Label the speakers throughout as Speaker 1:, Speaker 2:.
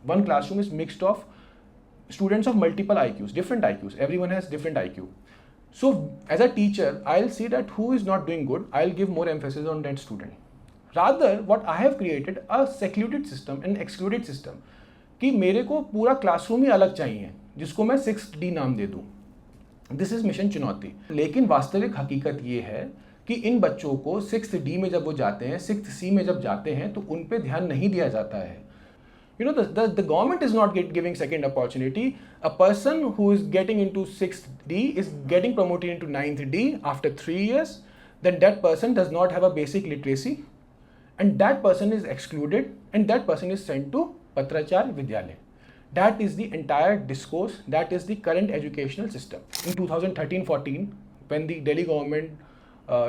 Speaker 1: One classroom is mixed of students of multiple IQs, different IQs. Everyone has different IQ. So as a teacher, I'll see that who is not doing good, I'll give more emphasis on that student. Rather, what I have created a secluded system, an excluded system, कि मेरे को पूरा classroom ही अलग चाहिए जिसको मैं 6D नाम दे दूँ. दिस इज मिशन चुनौती. लेकिन वास्तविक हकीकत ये है कि इन बच्चों को 6D में जब वो जाते हैं, 6C में जब जाते हैं, तो उन पे ध्यान नहीं दिया जाता है. You know, the government is not giving second opportunity. A person who is getting into 6D is getting promoted into 9th D after 3 years. Then that person does not have a basic literacy, and that person is excluded, and that person is sent to Patrachar Vidyalaya. That is the entire discourse. That is the current educational system. In 2013-14, when the Delhi government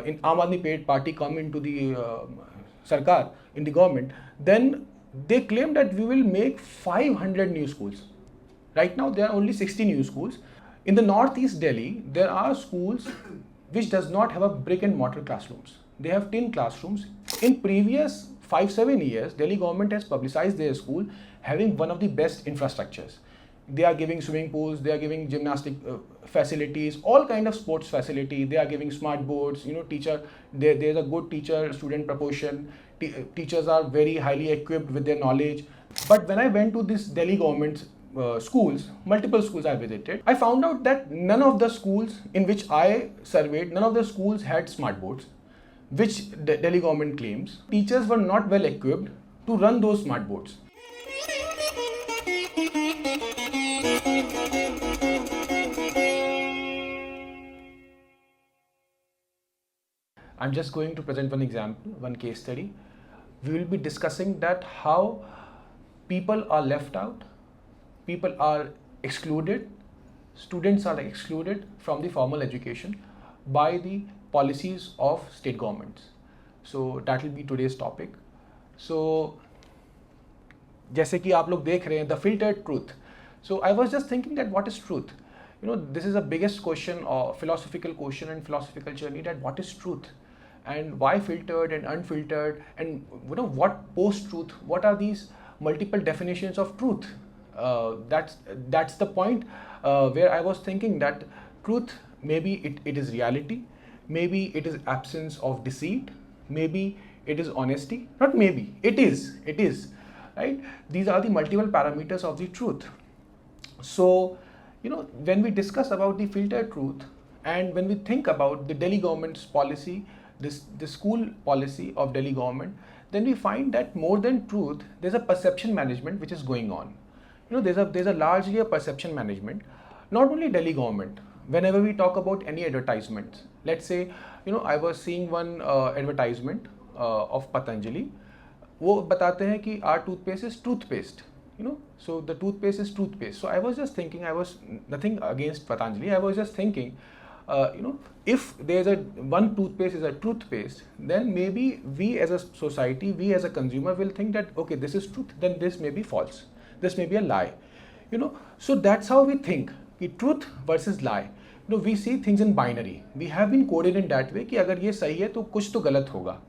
Speaker 1: in Aam Aadmi Party come into the Sarkar in the government, then they claim that we will make 500 new schools. Right now there are only 60 new schools. In the northeast Delhi, there are schools which does not have a brick and mortar classrooms. They have tin classrooms. In previous 5-7 years, Delhi government has publicized their school having one of the best infrastructures. They are giving swimming pools, they are giving gymnastic facilities, all kind of sports facility. They are giving smart boards, you know, there's a good teacher-student proportion. Teachers are very highly equipped with their knowledge. But when I went to this Delhi government schools, multiple schools I visited, I found out that none of the schools in which I surveyed, none of the schools had smart boards, which the Delhi government claims. Teachers were not well equipped to run those smart boards. I'm just going to present one example, one case study. We will be discussing that how people are left out, people are excluded, students are excluded from the formal education by the policies of state governments. So that will be today's topic. So जैसे कि आप लोग देख रहे हैं, the filtered truth. So I was just thinking that what is truth? You know, this is the biggest question or philosophical question and philosophical journey, that what is truth? And why filtered and unfiltered, and you know, what post-truth, what are these multiple definitions of truth? That's the point where I was thinking that truth, maybe it is reality, maybe it is absence of deceit, maybe it is honesty, not maybe, it is, right? These are the multiple parameters of the truth. So, you know, when we discuss about the filtered truth, and when we think about the Delhi government's policy, the school policy of Delhi government, then we find that more than truth, there's a perception management which is going on. You know, there's a largely a perception management. Not only Delhi government, whenever we talk about any advertisements, let's say, you know, I was seeing one advertisement of Patanjali. वो बताते हैं कि our toothpaste is toothpaste. You know, so the toothpaste is toothpaste. So I was just thinking, I was nothing against Patanjali. I was just thinking, you know, if there's one toothpaste is a toothpaste, then maybe we as a society, we as a consumer will think that, okay, this is truth, then this may be false, this may be a lie. You know, so that's how we think, truth versus lie. You know, we see things in binary. We have been coded in that way कि अगर ये सही है तो कुछ तो गलत होगा,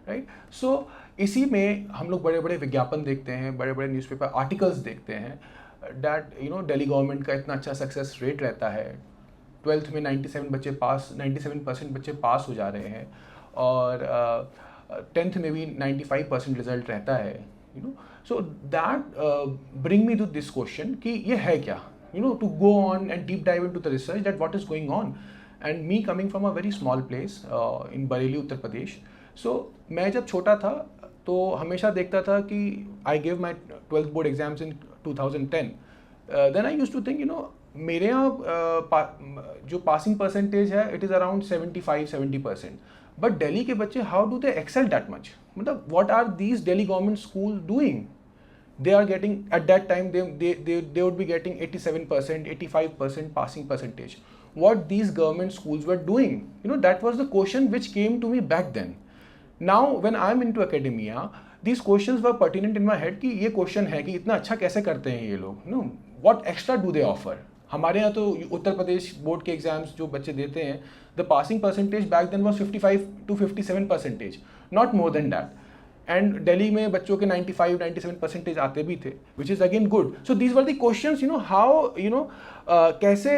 Speaker 1: right? So इसी में हम लोग बड़े बड़े विज्ञापन देखते हैं, बड़े बड़े न्यूज़पेपर आर्टिकल्स देखते हैं, that you know, Delhi government का इतना अच्छा सक्सेस रेट रहता है, 12th में 97% बच्चे पास हो जा रहे हैं, और 10th में भी 95% रिजल्ट रहता है. You know, so that bring me to this question कि ये है क्या? You know, to go on and deep dive into the research that what is going on. And me coming from a very small place in Bareilly, Uttar Pradesh. So मैं जब छोटा था तो हमेशा देखता था कि I gave my 12th board exams in 2010. Then I used to think, you know, मेरे यहाँ जो पासिंग परसेंटेज है it is around 75-70%. But Delhi के बच्चे how do they excel that much? मतलब what are these Delhi government school doing? They are getting, at that time they would be getting 87%, 85% passing percentage. What these government schools were doing, you know, that was the question which came to me back then. Now when I am into academia, these questions were pertinent in my head कि ये question है कि इतना अच्छा कैसे करते हैं ये लोग, you know, what extra do they offer? हमारे यहाँ तो उत्तर प्रदेश बोर्ड के एग्जाम्स जो बच्चे देते हैं, the passing percentage back then was 55 to 57%, not more than that. And Delhi में बच्चों के 95-97% आते भी थे, which is again good. So these were the questions, how कैसे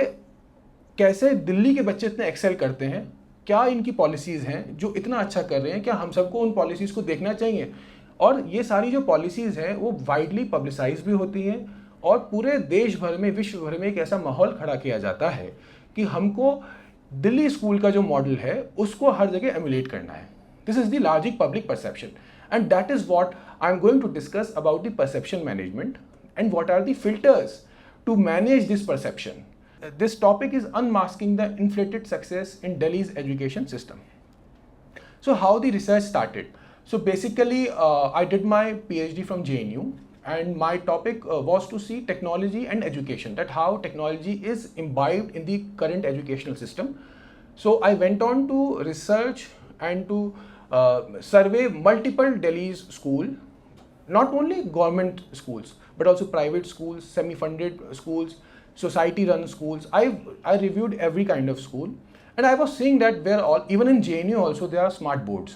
Speaker 1: कैसे दिल्ली के बच्चे इतने एक्सेल करते हैं, क्या इनकी पॉलिसीज़ हैं जो इतना अच्छा कर रहे हैं, क्या हम सबको उन पॉलिसीज़ को देखना चाहिए. और ये सारी जो पॉलिसीज़ हैं वो वाइडली पब्लिसाइज भी होती हैं और पूरे देश भर में, विश्व भर में एक ऐसा माहौल खड़ा किया जाता है कि हमको दिल्ली स्कूल का जो मॉडल है उसको हर जगह एमुलेट करना है. This is the larger public perception, and that is what I am going to discuss about the perception management and what are the filters to manage this perception. This topic is unmasking the inflated success in Delhi's education system. So how the research started? So basically, I did my PhD from JNU, and my topic was to see technology and education, that how technology is imbibed in the current educational system. So I went on to research and to survey multiple Delhi's school, not only government schools, but also private schools, semi-funded schools, society-run schools. I reviewed every kind of school, and I was seeing that where all, even in JNU also, there are smart boards.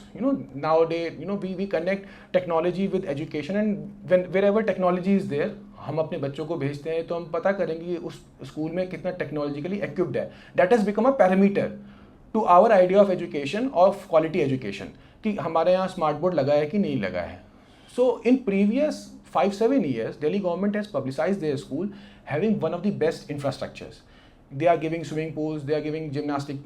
Speaker 1: Nowadays, we connect technology with education, and wherever technology is there, हम अपने बच्चों को भेजते हैं तो हम पता करेंगे कि उस स्कूल में कितना टेक्नोलॉजिकली इक्विप्ड है. That has become a parameter to our idea of education, of quality education, कि हमारे यहाँ स्मार्ट बोर्ड लगा है कि नहीं लगा है. So in previous 5-7 years, Delhi government has publicized their school having one of the best infrastructures. They are giving swimming pools, they are giving gymnastic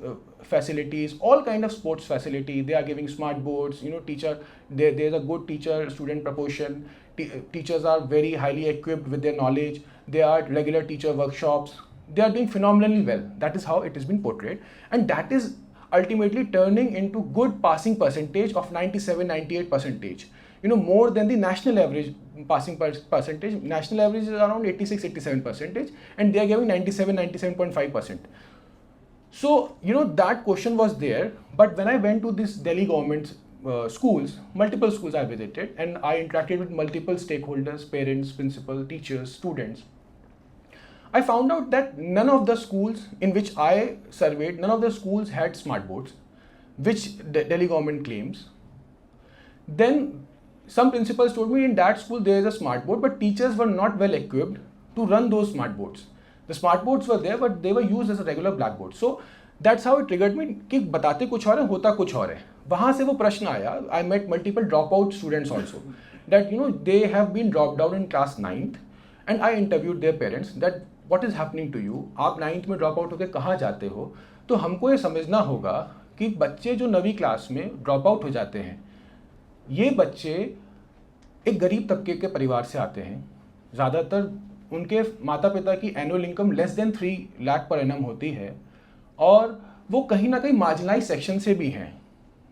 Speaker 1: facilities, all kind of sports facility. They are giving smart boards. There's a good teacher-student proportion. Teachers are very highly equipped with their knowledge. There are regular teacher workshops. They are doing phenomenally well. That is how it has been portrayed, and that is ultimately turning into good passing percentage of 97-98%. More than the national average passing percentage. National average is around 86-87%, and they are giving 97-97.5%. So, that question was there, but when I went to this Delhi government schools, multiple schools I visited, and I interacted with multiple stakeholders, parents, principal, teachers, students, I found out that none of the schools in which I surveyed, none of the schools had smart boards, which the Delhi government claims. Then some principals told me in that school there is a smart board, but teachers were not well equipped to run those smart boards. The smart boards were there, but they were used as a regular blackboard. So that's how it triggered me कि बताते कुछ और है, होता कुछ और है. वहाँ से वो प्रश्न आया. I met multiple dropout students also, that they have been dropped out in class 9th, and I interviewed their parents that what is happening to you. आप 9th में drop out होकर कहाँ जाते हो? तो हमको ये समझना होगा कि बच्चे जो 9वीं क्लास में drop out हो जाते हैं, ये बच्चे एक गरीब तबके के परिवार से आते हैं. ज़्यादातर उनके माता पिता की annual income less than 3 lakh per annum होती है, और वो कहीं ना कहीं मार्जिनलाइज सेक्शन से भी हैं.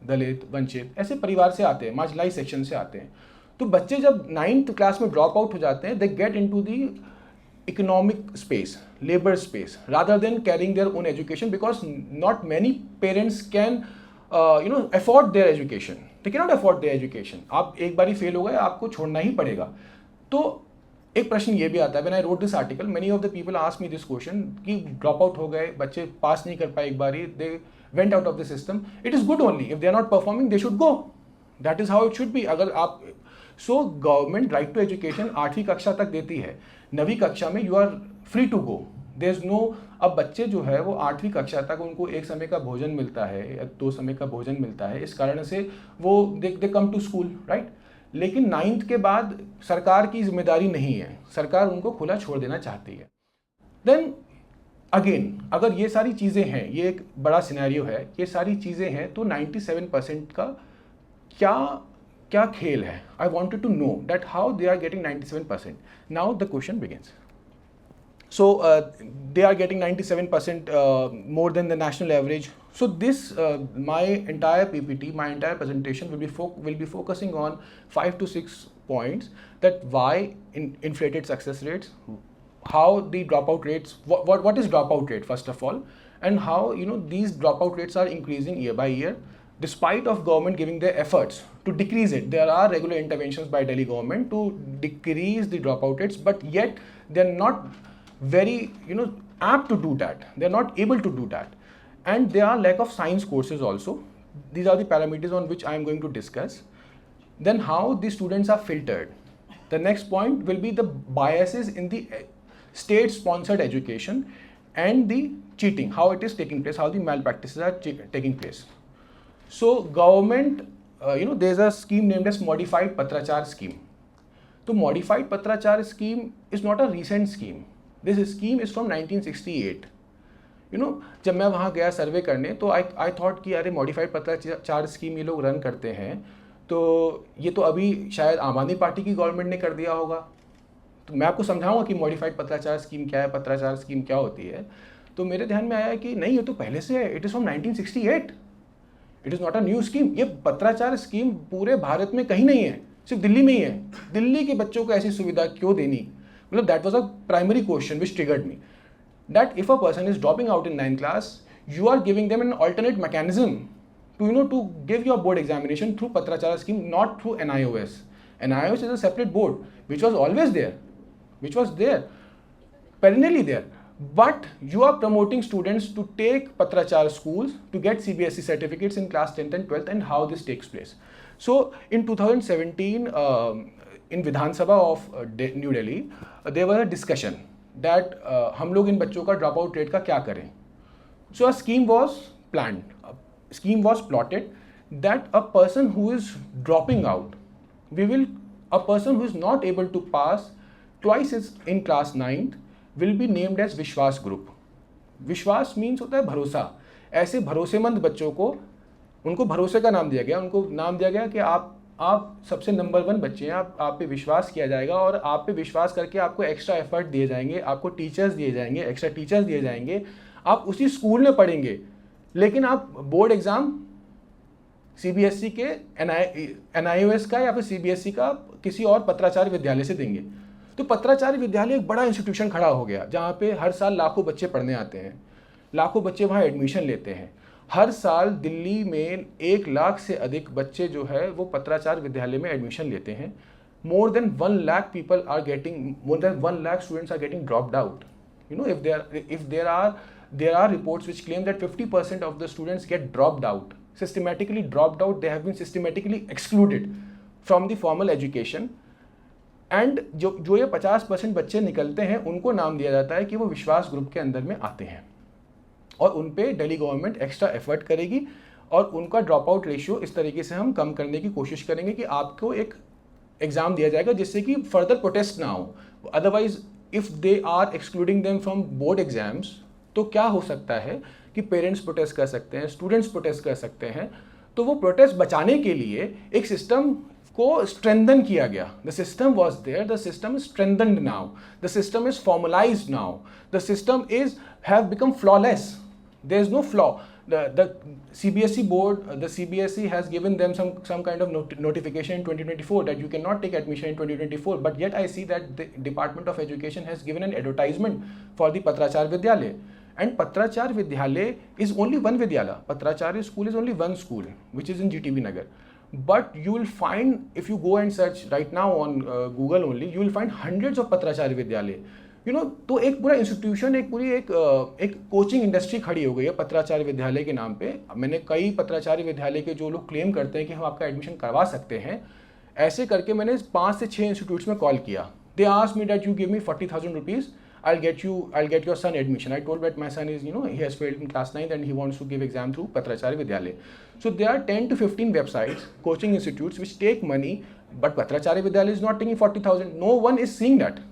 Speaker 1: दलित, वंचित ऐसे परिवार से आते हैं, मार्जिनलाइज सेक्शन से आते हैं. तो बच्चे जब 9th क्लास में ड्रॉप आउट हो जाते हैं, they get into the economic space, labour space, rather than carrying their own education, because not many parents can afford their education. They cannot afford their education. आप एक बारी fail हो गए, आपको छोड़ना ही पड़ेगा. तो एक प्रश्न ये भी आता है, when I wrote this article, many of the people asked me this question कि ड्रॉप आउट हो गए, बच्चे पास नहीं कर पाए एक बारी, they went out of the system. It is good only. If they are not performing, they should go. That is how it should be. अगर आप गवर्नमेंट राइट टू एजुकेशन 8वीं कक्षा तक देती है. 9वीं कक्षा में you are free to go. There is no, अब बच्चे जो है वो 8वीं कक्षा तक उनको एक समय का भोजन मिलता है या 2 समय का भोजन मिलता है, इस कारण से वो दे कम टू स्कूल, राइट. लेकिन 9th के बाद सरकार की जिम्मेदारी नहीं है, सरकार उनको खुला छोड़ देना चाहती है. देन अगेन, अगर ये सारी चीज़ें हैं, ये एक बड़ा सिनेरियो है, ये सारी चीज़ें हैं, तो 97% का क्या खेल है. I wanted to know that how they are getting 97%. Now the question begins. So they are getting 97% more than the national average. So this my entire PPT, my entire presentation will be focusing on 5 to 6 points, that why inflated success rates, how the dropout rates, what is dropout rate first of all, and how these dropout rates are increasing year by year despite of government giving their efforts to decrease it. There are regular interventions by Delhi government to decrease the dropout rates, but yet they are not very apt to do that. They are not able to do that, and there are lack of science courses also. These are the parameters on which I am going to discuss. then how the students are filtered. The next point will be the biases in the state sponsored education and the cheating, how it is taking place, how the malpractices are taking place. So government, there's a scheme named as modified Patrachar scheme. तो modified Patrachar scheme is not a recent scheme. This scheme is from 1968. जब मैं वहाँ गया सर्वे करने तो I thought कि अरे modified पत्राचार स्कीम ये लोग रन करते हैं, तो ये तो अभी शायद आम आदमी पार्टी की गवर्नमेंट ने कर दिया होगा। तो मैं आपको समझाऊंगा कि मॉडिफाइड पत्राचार स्कीम क्या है, पत्राचार स्कीम क्या होती है। तो मेरे ध्यान में आया कि नहीं, ये तो पहले से है, it is from 1968, it is not a new scheme. ये पत्राचार स्कीम पूरे भारत में कहीं नहीं है, सिर्फ दिल्ली में ही है। दिल्ली के बच्चों को ऐसी सुविधा क्यों देनी? मतलब that was a primary question which triggered me, that if a person is dropping out in 9th class, you are giving them an alternate mechanism to give your board examination through Patrachara scheme, not through NIOS. NIOS is a separate board which was always there, perennially there. But you are promoting students to take Patrachara schools to get CBSE certificates in class 10th and 12th, and how this takes place. So in 2017, in Vidhan Sabha of New Delhi, there was a discussion that हम लोग इन बच्चों का drop out rate का क्या करें. So a scheme was planned, a scheme was plotted that a person who is dropping out, a person who is not able to pass twice in class 9th will be named as विश्वास group. विश्वास means होता है भरोसा. ऐसे भरोसेमंद बच्चों को, उनको भरोसे का नाम दिया गया, उनको नाम दिया गया कि आप सबसे नंबर 1 बच्चे हैं, आप पे विश्वास किया जाएगा और आप पे विश्वास करके आपको एक्स्ट्रा एफर्ट दिए जाएंगे, आपको टीचर्स दिए जाएंगे, एक्स्ट्रा टीचर्स दिए जाएंगे, आप उसी स्कूल में पढ़ेंगे, लेकिन आप बोर्ड एग्ज़ाम सीबीएसई के NIOS का या फिर सीबीएसई का किसी और पत्राचार्य विद्यालय से देंगे. तो पत्राचार्य विद्यालय एक बड़ा इंस्टीट्यूशन खड़ा हो गया जहाँ पे हर साल लाखों बच्चे पढ़ने आते हैं, लाखों बच्चे वहाँ एडमिशन लेते हैं. हर साल दिल्ली में 1 लाख से अधिक बच्चे जो है वो पत्राचार्य विद्यालय में एडमिशन लेते हैं. More than 1 lakh people are getting, more than 1 lakh students are getting dropped out. If there are reports which claim that 50% of the students get dropped out, systematically dropped out, they have been systematically excluded from the formal education. And जो ये 50% बच्चे निकलते हैं उनको नाम दिया जाता है कि वो विश्वास ग्रुप के अंदर में आते हैं, और उन पे दिल्ली गवर्नमेंट एक्स्ट्रा एफर्ट करेगी और उनका ड्रॉप आउट रेशियो इस तरीके से हम कम करने की कोशिश करेंगे कि आपको एक एग्ज़ाम दिया जाएगा जिससे कि फर्दर प्रोटेस्ट ना हो. Otherwise if they are excluding them from board exams, तो क्या हो सकता है कि पेरेंट्स प्रोटेस्ट कर सकते हैं, स्टूडेंट्स प्रोटेस्ट कर सकते हैं. तो वो प्रोटेस्ट बचाने के लिए एक सिस्टम को स्ट्रेंथन किया गया. The system was there, the system is strengthened now, the system is formalised now, the system is have become flawless. There is no flaw. The CBSE board, the CBSE has given them some kind of notification in 2024 that you cannot take admission in 2024. But yet I see that the Department of Education has given an advertisement for the Patrachar Vidyalaya. And Patrachar Vidyalaya is only one Vidyalaya. Patracharya school is only one school, which is in GTB Nagar. But you will find, if you go and search right now on Google only, you will find hundreds of Patracharya Vidyalaya. तो एक पूरा institution, एक पूरी एक coaching industry खड़ी हो गई है पत्राचार्य विद्यालय के नाम पे. मैंने कई पत्राचार्य विद्यालय के जो लोग क्लेम करते हैं कि हम आपका एडमिशन करवा सकते हैं, ऐसे करके मैंने 5 से 6 इंस्टीट्यूट्स में कॉल किया. They asked me that you give me 40,000 rupees, I'll get your son admission. I told that my son is, he has failed in class 9th and he wants to give exam through Patracharya Vidyalaya. So there are 10 to 15 websites, coaching institutes which take money, but Patracharya Vidyalaya is not taking 40,000. No one is seeing that.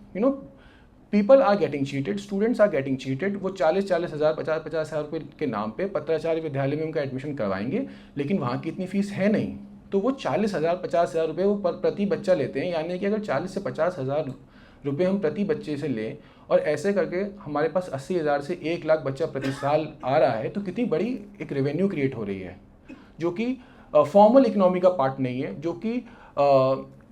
Speaker 1: People are getting cheated, students are getting cheated. वो 40,000 हज़ार 50,000 रुपये के नाम पे पत्राचार्य विद्यालय में उनका admission करवाएंगे, लेकिन वहाँ की इतनी फीस है नहीं. तो वो 40,000 50,000 रुपये वो प्रति बच्चा लेते हैं. यानी कि अगर 40 से 50,000 रुपये हम प्रति बच्चे से लें और ऐसे करके हमारे पास 80,000 से 1 लाख बच्चा प्रति साल आ रहा है, तो कितनी बड़ी एक रेवेन्यू क्रिएट हो रही है, जो कि फॉर्मल इकोनॉमी का पार्ट नहीं है, जो कि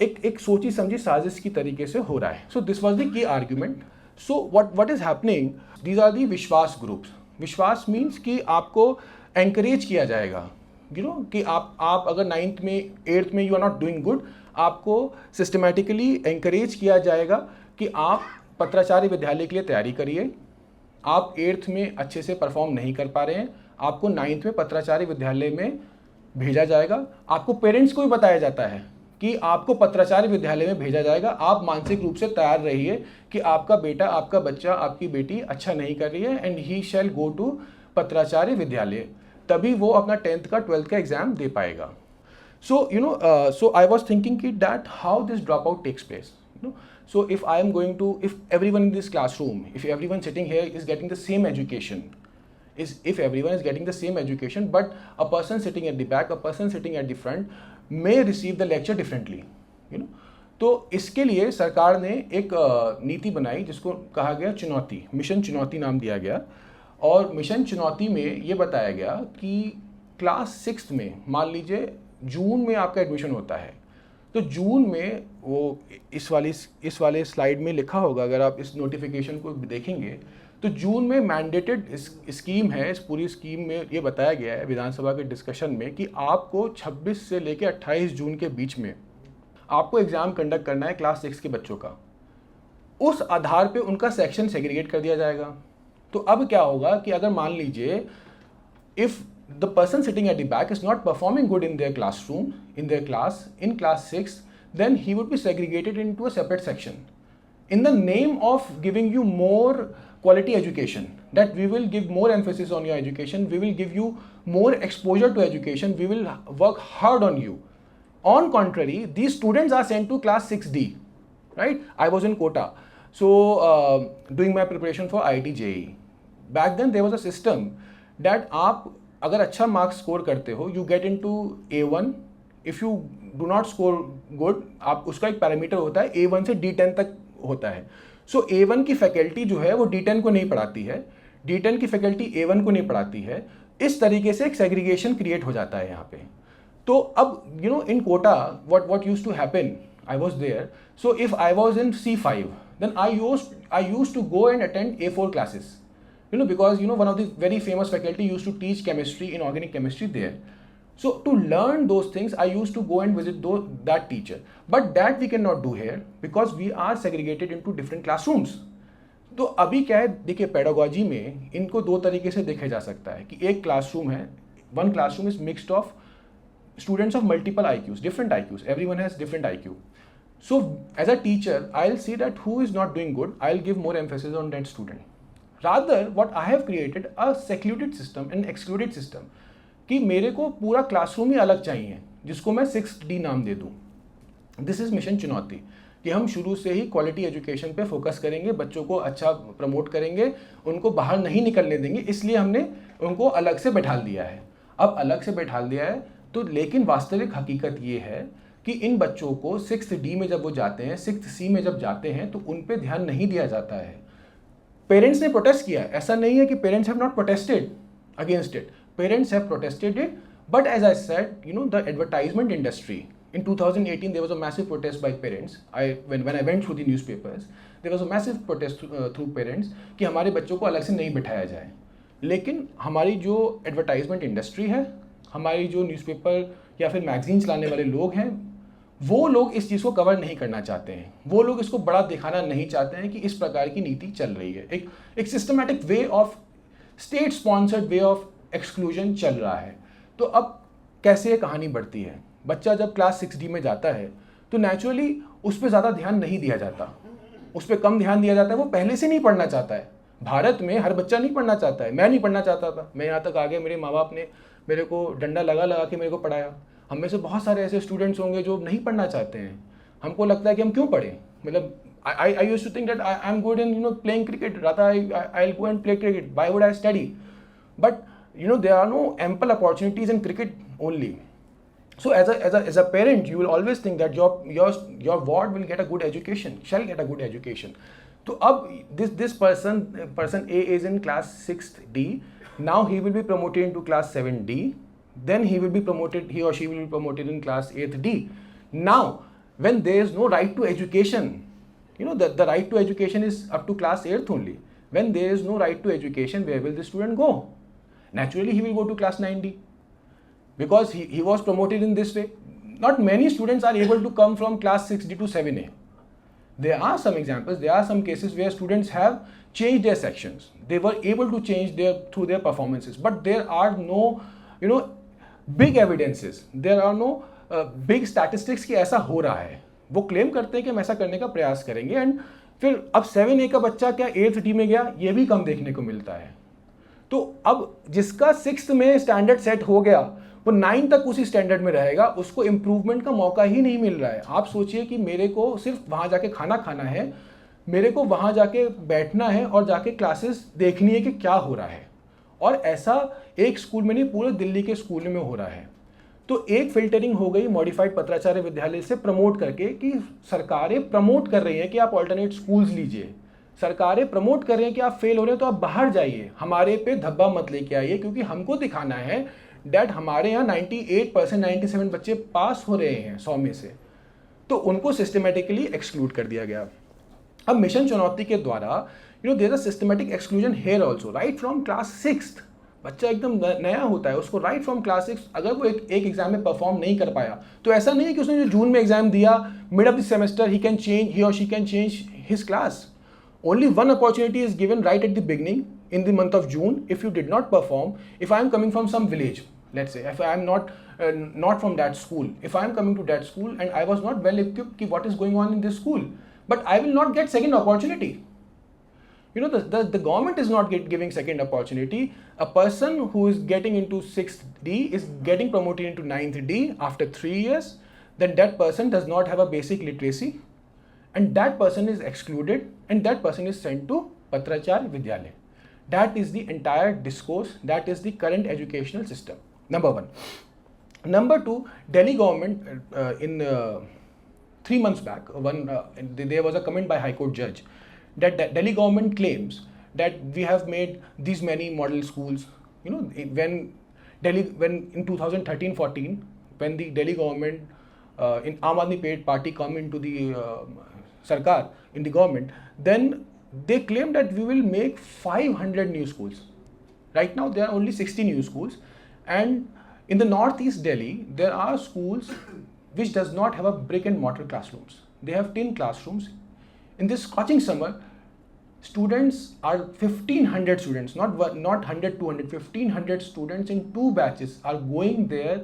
Speaker 1: एक सोची समझी साजिश की तरीके से हो रहा है. So this was the key argument. So what is happening, these are the Vishwas groups. विश्वास मीन्स कि आपको एंकरेज किया जाएगा, कि आप अगर 9th में 8th में you are not doing good, आपको सिस्टमेटिकली एंकरेज किया जाएगा कि आप पत्राचार्य विद्यालय के लिए तैयारी करिए. आप 8th में अच्छे से परफॉर्म नहीं कर पा रहे हैं, आपको 9th में पत्राचार्य विद्यालय में भेजा जाएगा. आपको पेरेंट्स को भी बताया जाता है कि आपको पत्राचार्य विद्यालय में भेजा जाएगा। आप मानसिक रूप से तैयार रहिए कि आपका बेटा, आपका बच्चा, आपकी बेटी अच्छा नहीं कर रही है and he shell go to पत्राचार्य विद्यालय, तभी वो अपना 10th का 12th का एग्जाम दे पाएगा। So so I was thinking that how this dropout takes place. So if I am going to, if everyone in this classroom, if everyone sitting here is getting the same education, if everyone is getting the same education, but a person sitting at the back, a person sitting at the front may receive the lecture differently, तो इसके लिए सरकार ने एक नीति बनाई जिसको कहा गया चुनौती, मिशन चुनौती नाम दिया गया। और मिशन चुनौती में ये बताया गया कि क्लास 6 में, मान लीजिए जून में आपका एडमिशन होता है, तो जून में वो इस वाले स्लाइड में लिखा होगा, अगर आप इस नोटिफिकेशन को देखेंगे तो जून में मैंडेटेड स्कीम है। इस पूरी स्कीम में ये बताया गया है विधानसभा के डिस्कशन में कि आपको 26 से लेकर 28 जून के बीच में आपको एग्ज़ाम कंडक्ट करना है क्लास 6 के बच्चों का। उस आधार पे उनका सेक्शन सेग्रीगेट कर दिया जाएगा। तो अब क्या होगा कि अगर मान लीजिए if the person sitting at the back is not performing good in their classroom, in their class, in class 6, then he would be segregated into a separate section. In the name of giving you more quality education, that we will give more emphasis on your education, we will give you more exposure to education, we will work hard on you. On contrary, these students are sent to class 6D, right? I was in Kota, so doing my preparation for IIT JEE. Back then there was a system that आप अगर अच्छा marks score करते हो you get in to A1, if you do not score good, आप उसका एक parameter होता है A1 से D10 तक होता है। सो A1 की फैकल्टी जो है वो D10 को नहीं पढ़ाती है, D10 की फैकल्टी A1 को नहीं पढ़ाती है। इस तरीके से एक सेग्रीगेशन क्रिएट हो जाता है यहाँ पे। तो अब इन Kota what used to happen, I was there, so if I was in C5 then I used to go and attend A4 classes, because one of the very famous faculty used to teach chemistry, inorganic chemistry there. So to learn those things I used to go and visit that teacher, but that we cannot do here because we are segregated into different classrooms. तो अभी क्या है, देखिए pedagogy में इनको दो तरीके से देखा जा सकता है कि एक क्लासरूम है, one classroom is mixed of students of multiple IQs, different IQs, everyone has different IQ. So as a teacher I'll see that who is not doing good, I'll give more emphasis on that student. Rather what I have created a secluded system, an excluded system, कि मेरे को पूरा classroom ही अलग चाहिए जिसको मैं 6D नाम दे दूँ। दिस इज़ मिशन चुनौती, कि हम शुरू से ही क्वालिटी एजुकेशन पे फोकस करेंगे, बच्चों को अच्छा प्रमोट करेंगे, उनको बाहर नहीं निकलने देंगे, इसलिए हमने उनको अलग से बैठाल दिया है। अब अलग से बैठाल दिया है तो लेकिन वास्तविक हकीकत ये है कि इन बच्चों को 6D में जब वो जाते हैं, 6C में जब जाते हैं तो उन पर ध्यान नहीं दिया जाता है। पेरेंट्स ने प्रोटेस्ट किया, ऐसा नहीं है कि parents have not protested against it, parents have protested it, but as I said, the advertisement industry in 2018 there was a massive protest by parents. When I went through the newspapers, there was a massive protest through parents कि हमारे बच्चों को अलग से नहीं बिठाया जाए। लेकिन हमारी जो एडवर्टाइजमेंट इंडस्ट्री है, हमारी जो न्यूज़पेपर या फिर मैगजीन चलाने वाले लोग हैं, वो लोग इस चीज़ को कवर नहीं करना चाहते हैं, वो लोग इसको बड़ा दिखाना नहीं चाहते हैं कि इस प्रकार की नीति चल रही है। एक systematic way of state sponsored way of exclusion चल रहा है। तो अब कैसे ये कहानी बढ़ती है, बच्चा जब क्लास 6D में जाता है तो नेचुरली उस पर ज़्यादा ध्यान नहीं दिया जाता, उस पर कम ध्यान दिया जाता है, वो पहले से नहीं पढ़ना चाहता है। भारत में हर बच्चा नहीं पढ़ना चाहता है, मैं नहीं पढ़ना चाहता था, मैं यहाँ तक आ गया, मेरे माँ बाप ने मेरे को डंडा लगा के मेरे को पढ़ाया। हम में से बहुत सारे ऐसे स्टूडेंट्स होंगे जो नहीं पढ़ना चाहते हैं, हमको लगता है कि हम क्यों पढ़ें, मतलब I used to think that I'm good in playing cricket, rather I'll go and play cricket, why would I study? But there are no ample opportunities in cricket only. So as a parent, you will always think that your ward will get a good education, shall get a good education. So अब this person A is in class 6D, now he will be promoted into class 7D, then he or she will be promoted in class 8D. Now when there is no right to education, the right to education is up to class 8th only. When there is no right to education, where will the student go? Naturally he will go to class 9D. Because he was promoted in this way. Not many students are able to come from class 6D to 7A. There are some examples, there are some cases where students have changed their sections. They were able to change through their performances, but there are no, big evidences. There are no big statistics कि ऐसा हो रहा है, वो claim करते हैं कि हम ऐसा करने का प्रयास करेंगे, एंड फिर अब 7A का बच्चा क्या 8th D में गया, ये भी कम देखने को मिलता है। तो अब जिसका 6th में स्टैंडर्ड सेट हो गया वो 9 तक उसी स्टैंडर्ड में रहेगा, उसको इम्प्रूवमेंट का मौका ही नहीं मिल रहा है। आप सोचिए कि मेरे को सिर्फ वहाँ जाके खाना खाना है, मेरे को वहाँ जाके बैठना है और जाके क्लासेस देखनी है कि क्या हो रहा है, और ऐसा एक स्कूल में नहीं पूरे दिल्ली के स्कूल में हो रहा है। तो एक फिल्टरिंग हो गई मॉडिफाइड पत्राचार्य विद्यालय से प्रमोट करके कि सरकारें प्रमोट कर रही हैं कि आप ऑल्टरनेट स्कूल्स लीजिए, सरकारें प्रमोट कर रही हैं कि आप फेल हो रहे हैं तो आप बाहर जाइए, हमारे पे धब्बा मत लेके आइए, क्योंकि हमको दिखाना है डैट हमारे यहाँ 98% 97 बच्चे पास हो रहे हैं 100 में से, तो उनको सिस्टमेटिकली एक्सक्लूड कर दिया गया। अब मिशन चुनौती के द्वारा there is a systematic exclusion here also, right from class 6th। बच्चा एकदम नया होता है, उसको राइट फ्रॉम क्लास 6 अगर वो एक एग्जाम में परफॉर्म नहीं कर पाया तो ऐसा नहीं है कि उसने जो जून में एग्जाम दिया, मिड ऑफ द सेमेस्टर ही और she can change his class. Only one opportunity is given right at the beginning in the month of June. If you did not perform, if I am coming from some village, let's say, if I am not from that school, if I am coming to that school and I was not well equipped, what is going on in this school, but I will not get second opportunity. The government is not giving second opportunity. A person who is getting into 6th D is getting promoted into 9th D after 3 years. Then that person does not have a basic literacy, and that person is excluded, and that person is sent to Patracharya Vidyalaya. That is the entire discourse, that is the current educational system, number one. Number two, Delhi government in 3 months back, there was a comment by High Court judge that Delhi government claims that we have made these many model schools. When in 2013-14, when the Delhi government in Aam Aadmi Party come into the Sarkar in the government, then they claim that we will make 500 new schools. Right now there are only 60 new schools, and in the northeast Delhi there are schools which does not have a brick and mortar classrooms. They have tin classrooms. In this scorching summer, students are 1500 students, not 100, 200, 1500 students in 2 batches are going there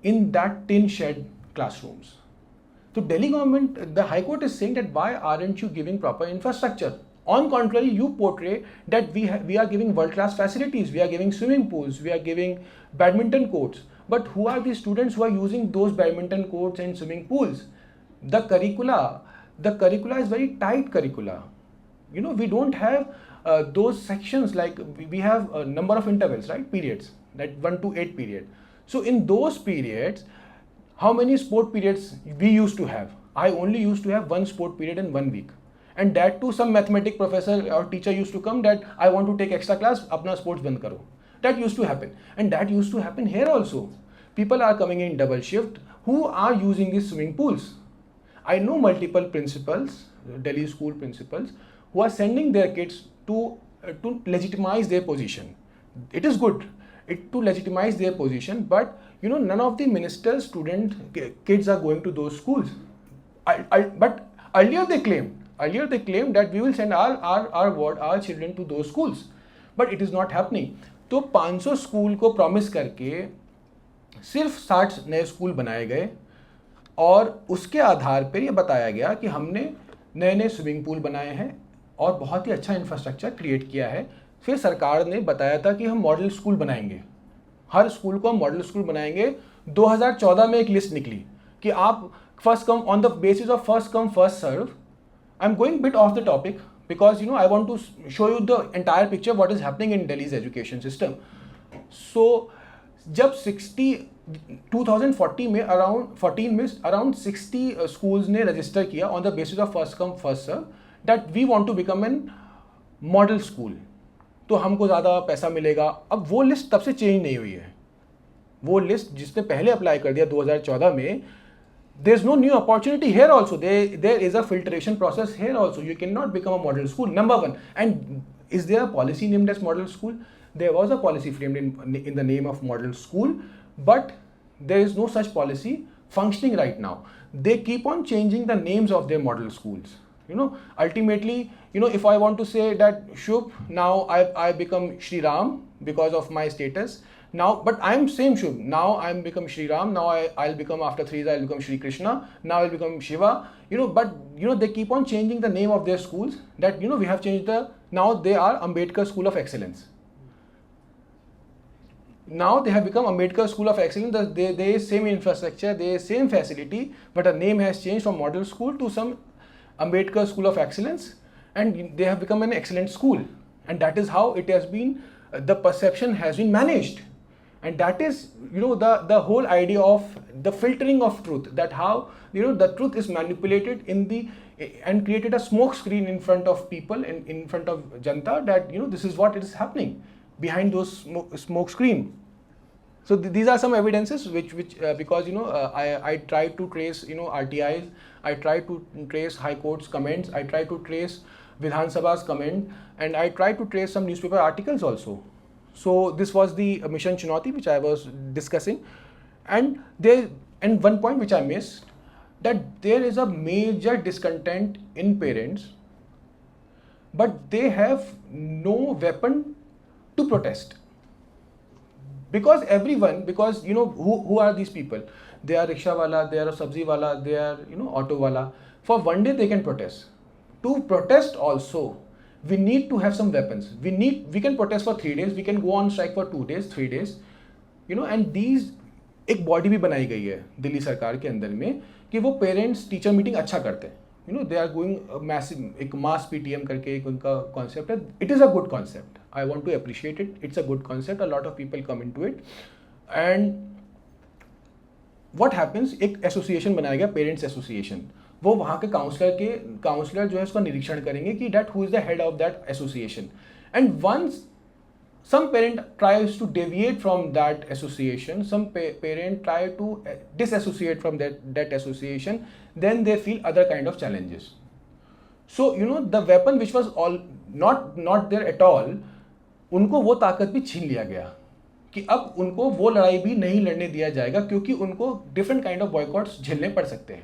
Speaker 1: in that tin shed classrooms. So Delhi government, the High Court is saying that why aren't you giving proper infrastructure? On contrary, you portray that we are giving world-class facilities, we are giving swimming pools, we are giving badminton courts. But who are the students who are using those badminton courts and swimming pools? The curricula is very tight curricula. We don't have those sections like we have a number of intervals, right? Periods, that 1 to 8 period. So in those periods, how many sport periods we used to have? I only used to have 1 sport period in 1 week. And that too, some mathematics professor or teacher used to come that I want to take extra class, apna sports band karo. That used to happen. And that used to happen here also. People are coming in double shift who are using these swimming pools. I know multiple principals, Delhi school principals, who are sending their kids to legitimize their position. It is good to legitimize their position, but none of the minister's kids are going to those schools. But earlier they claimed that we will send our children to those schools, but it is not happening. तो 500 school को promise करके सिर्फ 60 नए school बनाए गए, और उसके आधार पर यह बताया गया कि हमने नए स्विमिंग पूल बनाए हैं और बहुत ही अच्छा इंफ्रास्ट्रक्चर क्रिएट किया है। फिर सरकार ने बताया था कि हम मॉडल स्कूल बनाएंगे, हर स्कूल को हम मॉडल स्कूल बनाएंगे। 2014 में एक लिस्ट निकली कि आप first come on the basis of first come first serve. I am going bit of the topic because I want to show you the entire picture what is happening in Delhi's education system. So जब 2014 में around 60 schools ने register किया on the basis of first come first serve that we want to become an model school, तो हमको ज़्यादा पैसा मिलेगा। अब वो लिस्ट तब से चेंज नहीं हुई है। वो लिस्ट जिसने पहले अप्लाई कर दिया 2014 में, there is no new opportunity here also. There is a filtration process here also. You cannot become a model school, number one. And is there a policy named as model school? There was a policy framed in the name of model school, but there is no such policy functioning right now. They keep on changing the names of their model schools. Ultimately, if I want to say that Shubh, now I become Shri Ram because of my status, Now, but I'm same Shubh. Now I'm become Shri Ram. Now I'll become, after 3 years I'll become Shri Krishna. Now I'll become Shiva. But they keep on changing the name of their schools. That we have changed now they are Ambedkar School of Excellence. Now they have become Ambedkar School of Excellence. They same infrastructure, they same facility, but the name has changed from model school to some Ambedkar School of Excellence, and they have become an excellent school. And that is how it has been, the perception has been managed. And that is, the whole idea of the filtering of truth, that how, the truth is manipulated and created a smoke screen in front of people, in front of Janta, that, this is what is happening behind those smoke screen. So these are some evidences which because I try to trace RTIs, I try to trace High Court's comments, I try to trace Vidhan Sabha's comment, and I try to trace some newspaper articles also. So this was the Mission Chunauti which I was discussing, and one point which I missed, that there is a major discontent in parents, but they have no weapon to protest. Because who are these people? They are rickshaw wala, they are sabzi wala, they are auto wala. For one day they can protest. To protest also, we need to have some weapons. We can protest for 3 days, we can go on strike for 2 days, 3 days, and these, एक body भी बनाई गई है दिल्ली सरकार के अंदर में कि वो पेरेंट्स टीचर मीटिंग अच्छा करते हैं. दे आर गोइंग मैसिव, एक मास पीटीएम करके एक उनका कॉन्सेप्ट है. It is a good concept, I want to appreciate it. It's a good concept. A lot of people come into it. And what happens, एक association बनाया गया, parents association. वो वहाँ के काउंसलर जो है उसका निरीक्षण करेंगे कि that who is the head of that association. And once some parent tries to deviate from that association, some parent try to disassociate from that association, then they feel other kind of challenges. So the weapon which was all not there at all, उनको वो ताकत भी छीन लिया गया कि अब उनको वो लड़ाई भी नहीं लड़ने दिया जाएगा, क्योंकि उनको डिफरेंट काइंड ऑफ बॉयकॉट्स झेलने पड़ सकते हैं.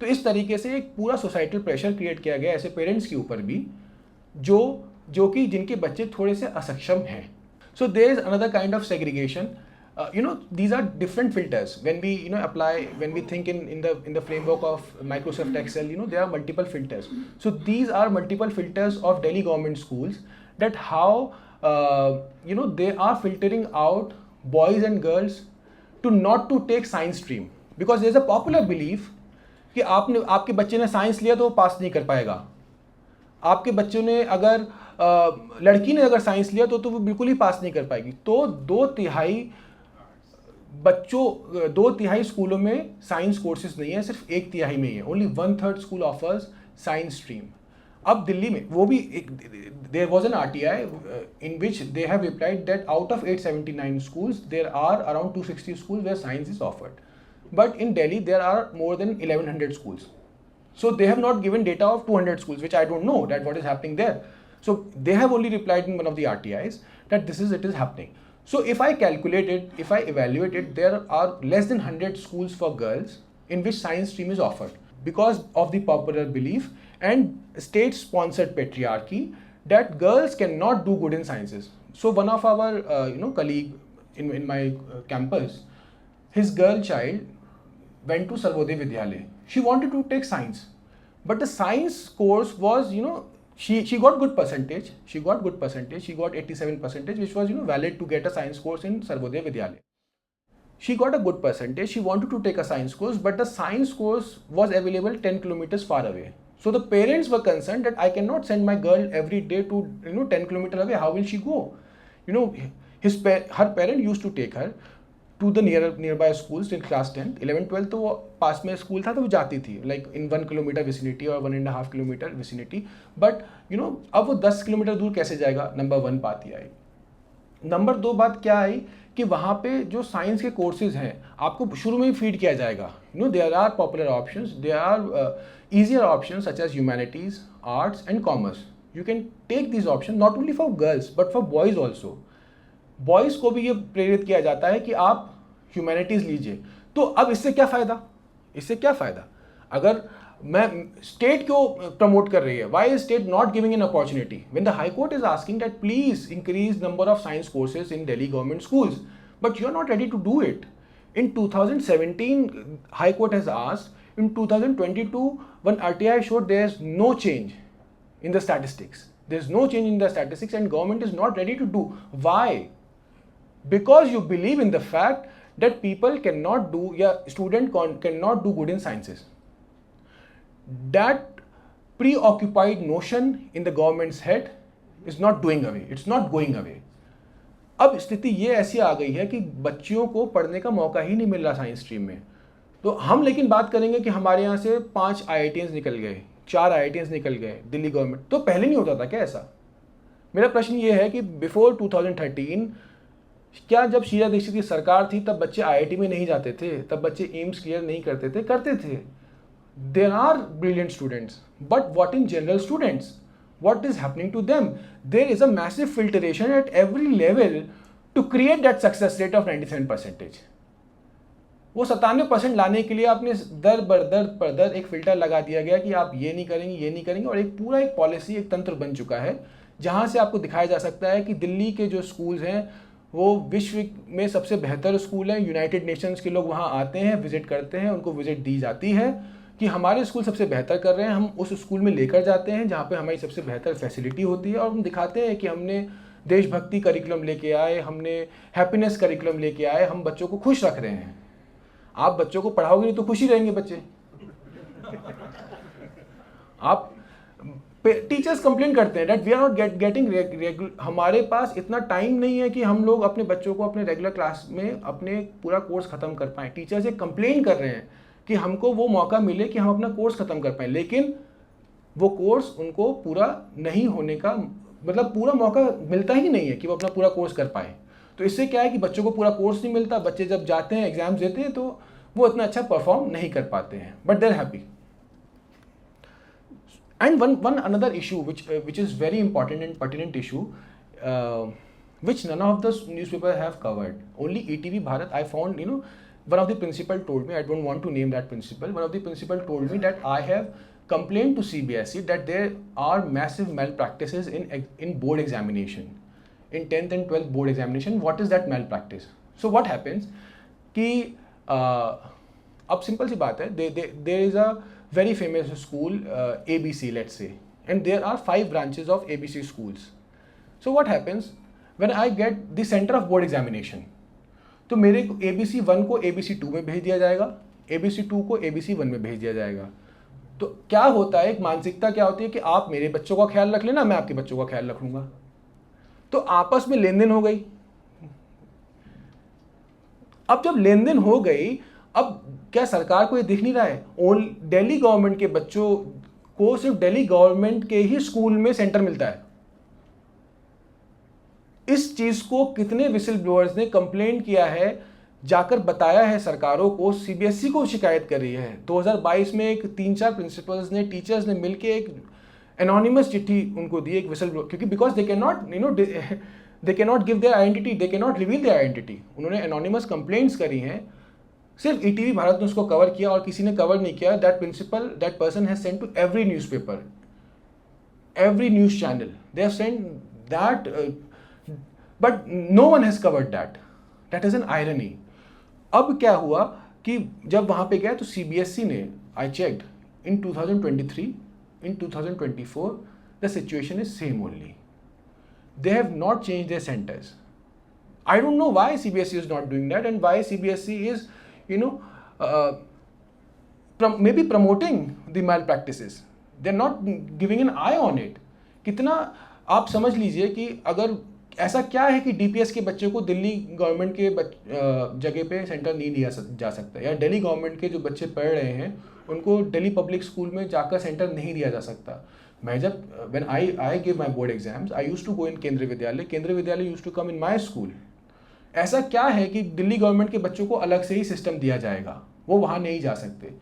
Speaker 1: तो इस तरीके से एक पूरा सोसाइटल प्रेशर क्रिएट किया गया ऐसे पेरेंट्स के ऊपर भी जो कि जिनके बच्चे थोड़े से असक्षम हैं. So there is another kind of segregation. These are different filters when we when we think in the framework of Microsoft Excel. There are multiple filters. So these are multiple filters of Delhi government schools, that how they are filtering out boys and girls to not to take science stream, because there is a popular belief कि आपके बच्चे ने science लिया तो वो पास नहीं कर पाएगा. आपके बच्चों ने अगर लड़की ने अगर साइंस लिया तो वो बिल्कुल ही पास नहीं कर पाएगी. तो 2/3 स्कूलों में साइंस कोर्सेज नहीं है, सिर्फ 1/3 में ही है. Only 1/3 school offers science stream. अब दिल्ली में वो भी there was an RTI in which they have replied that out of 879 schools there are around 260 schools where science is offered. But in Delhi there are more than 1100 schools. So they have not given data of 200 schools, which I don't know that what is happening there. So they have only replied in one of the RTIs that it is happening. So if I calculate it, if I evaluate it, there are less than 100 schools for girls in which science stream is offered, because of the popular belief and state-sponsored patriarchy that girls cannot do good in sciences. So one of our colleague in my campus, his girl child went to Sarvodaya Vidyalaya. She wanted to take science, but the science course was she got good percentage. She got 87%, which was valid to get a science course in Sarvodaya Vidyalaya. She got a good percentage. She wanted to take a science course, but the science course was available 10 kilometers far away. So the parents were concerned that I cannot send my girl every day to 10 kilometers away. How will she go? Her parent used to take her to the nearby schools till class 10th. 11th 12th तो वो पास में school था तो वो जाती थी, like in 1 kilometer vicinity और 1.5 kilometer vicinity. But अब वो 10 किलोमीटर दूर कैसे जाएगा? नंबर 1 बात ये आई. नंबर 2 बात क्या आई कि वहाँ पे जो साइंस के कोर्सेज हैं आपको शुरू में ही फीड किया जाएगा. There are popular options, there are easier options such as humanities, arts and commerce. You can take these options not only for girls but for boys also. Boys को भी ये प्रेरित किया जाता है कि आप ह्यूमैनिटीज़ लीजिए. तो अब इससे क्या फ़ायदा? अगर मैं स्टेट क्यों प्रमोट कर रही है? Why is state not giving an opportunity? When the high court is asking that please increase number of science courses in Delhi government schools, but you're not ready to do it. In 2017, High Court has asked. In 2022, when RTI showed there's no change in the statistics. There's no change in the statistics and government is not ready to do. Why? Because you believe in the fact that people cannot do, cannot do good in sciences. That preoccupied notion in the government's head is not doing away. It's not going away. अब स्थिति ये ऐसी आ गई है कि बच्चियों को पढ़ने का मौका ही नहीं मिल रहा साइंस स्ट्रीम में. तो हम लेकिन बात करेंगे कि हमारे यहाँ से 5 IITians निकल गए, 4 IITians निकल गए दिल्ली गवर्नमेंट. तो पहले नहीं होता था क्या ऐसा? मेरा प्रश्न ये है कि बिफोर 2013 क्या जब शीला दीक्षित की सरकार थी तब बच्चे IIT में नहीं जाते थे, तब बच्चे एम्स क्लियर नहीं करते थे? करते थे. There are brilliant students, but what in general students? What is happening to them? There is a massive filtration at every level to create that success rate of 97%. वो 97% लाने के लिए आपने दर पर दर एक फिल्टर लगा दिया गया कि आप ये नहीं करेंगे, ये नहीं करेंगे, और एक पूरा एक पॉलिसी, एक तंत्र बन चुका है जहाँ से आपको दिखाया जा सकता है कि दिल्ली के जो स्कूल्स हैं वो विश्व में सबसे बेहतर स्कूल हैं. यूनाइटेड नेशंस के लोग वहाँ आते हैं, विजिट करते हैं, उनको विजिट दी जाती है कि हमारे स्कूल सबसे बेहतर कर रहे हैं. हम उस स्कूल में लेकर जाते हैं जहाँ पे हमारी सबसे बेहतर फैसिलिटी होती है और हम दिखाते हैं कि हमने देशभक्ति करिकुलम लेके आए, हमने हैप्पीनेस करिकुलम लेके आए, हम बच्चों को खुश रख रहे हैं. आप बच्चों को पढ़ाओगे नहीं तो खुश ही रहेंगे बच्चे. आप टीचर्स कंप्लेन करते हैं that we are not getting हमारे पास इतना टाइम नहीं है कि हम लोग अपने बच्चों को अपने रेगुलर क्लास में अपने पूरा कोर्स खत्म कर पाएँ. टीचर्स ये कंप्लेन कर रहे हैं कि हमको वो मौका मिले कि हम अपना कोर्स खत्म कर पाएँ, लेकिन वो कोर्स उनको पूरा नहीं होने का, मतलब पूरा मौका मिलता ही नहीं है कि वो अपना पूरा कोर्स कर पाए. तो इससे क्या है कि बच्चों को पूरा कोर्स नहीं मिलता. बच्चे जब जाते हैं एग्जाम्स देते हैं तो वो इतना अच्छा परफॉर्म नहीं कर पाते हैं, but they are happy. And one another issue which is very important and pertinent issue which none of the newspaper have covered. Only ETV Bharat, I found, one of the principal told me, I don't want to name that principal, one of the principal told me that I have complained to CBSE that there are massive malpractices in board examination, in 10th and 12th board examination. What is that malpractice? So what happens कि अब simple सी बात है, there is a very famous school, ABC, let's say, and there are 5 branches of ABC schools. So what happens when I get the center of board examination? तो मेरे को ABC 1 को ABC 2 में भेज दिया जाएगा, ABC 2 को ABC 1 में भेज दिया जाएगा. तो क्या होता है, एक मानसिकता क्या होती है कि आप मेरे बच्चों का ख्याल रख लेना, मैं आपके बच्चों का ख्याल रख लूँगा. तो आपस में लेन देन हो गई. अब जब लेन देन हो गई, अब क्या सरकार को ये दिख नहीं रहा है? दिल्ली गवर्नमेंट के बच्चों को सिर्फ दिल्ली गवर्नमेंट के ही स्कूल में सेंटर मिलता है. इस चीज को कितने विसिल ब्लोअर्स ने कंप्लेंट किया है, जाकर बताया है सरकारों को, सीबीएसई को शिकायत कर रही है. 2022 में एक 3-4 प्रिंसिपल्स ने, टीचर्स ने मिलकर एक एनोनिमस चिट्ठी उनको दी, एक विसिल ब्लोअर, क्योंकि because they can not give their identity, they can not reveal their identity. उन्होंने एनोनिमस कंप्लेंट्स करी हैं. सिर्फ ईटीवी भारत ने उसको कवर किया और किसी ने कवर नहीं किया. That person has sent to every newspaper, every news channel, they have sent that, but no one has covered that. That is an irony. अब क्या हुआ कि जब वहाँ पे गया तो सीबीएसई ने, I checked, in 2023, in 2024, the situation is same only. They have not changed their centers. I don't know why CBSE is not doing that and why CBSE is, maybe promoting the malpractices. They're not giving an eye on it. कितना आप समझ लीजिए कि अगर ऐसा क्या है कि डीपीएस के बच्चे को दिल्ली गवर्नमेंट के जगह पे सेंटर नहीं दिया जा सकता, या दिल्ली गवर्नमेंट के जो बच्चे पढ़ रहे हैं उनको दिल्ली पब्लिक स्कूल में जाकर सेंटर नहीं दिया जा सकता. मैं जब when I give my board exams, I used to go in Kendriya Vidyalaya used to come in my school. ऐसा क्या है कि दिल्ली गवर्नमेंट के बच्चों को अलग से ही सिस्टम दिया जाएगा, वो वहाँ नहीं जा सकते?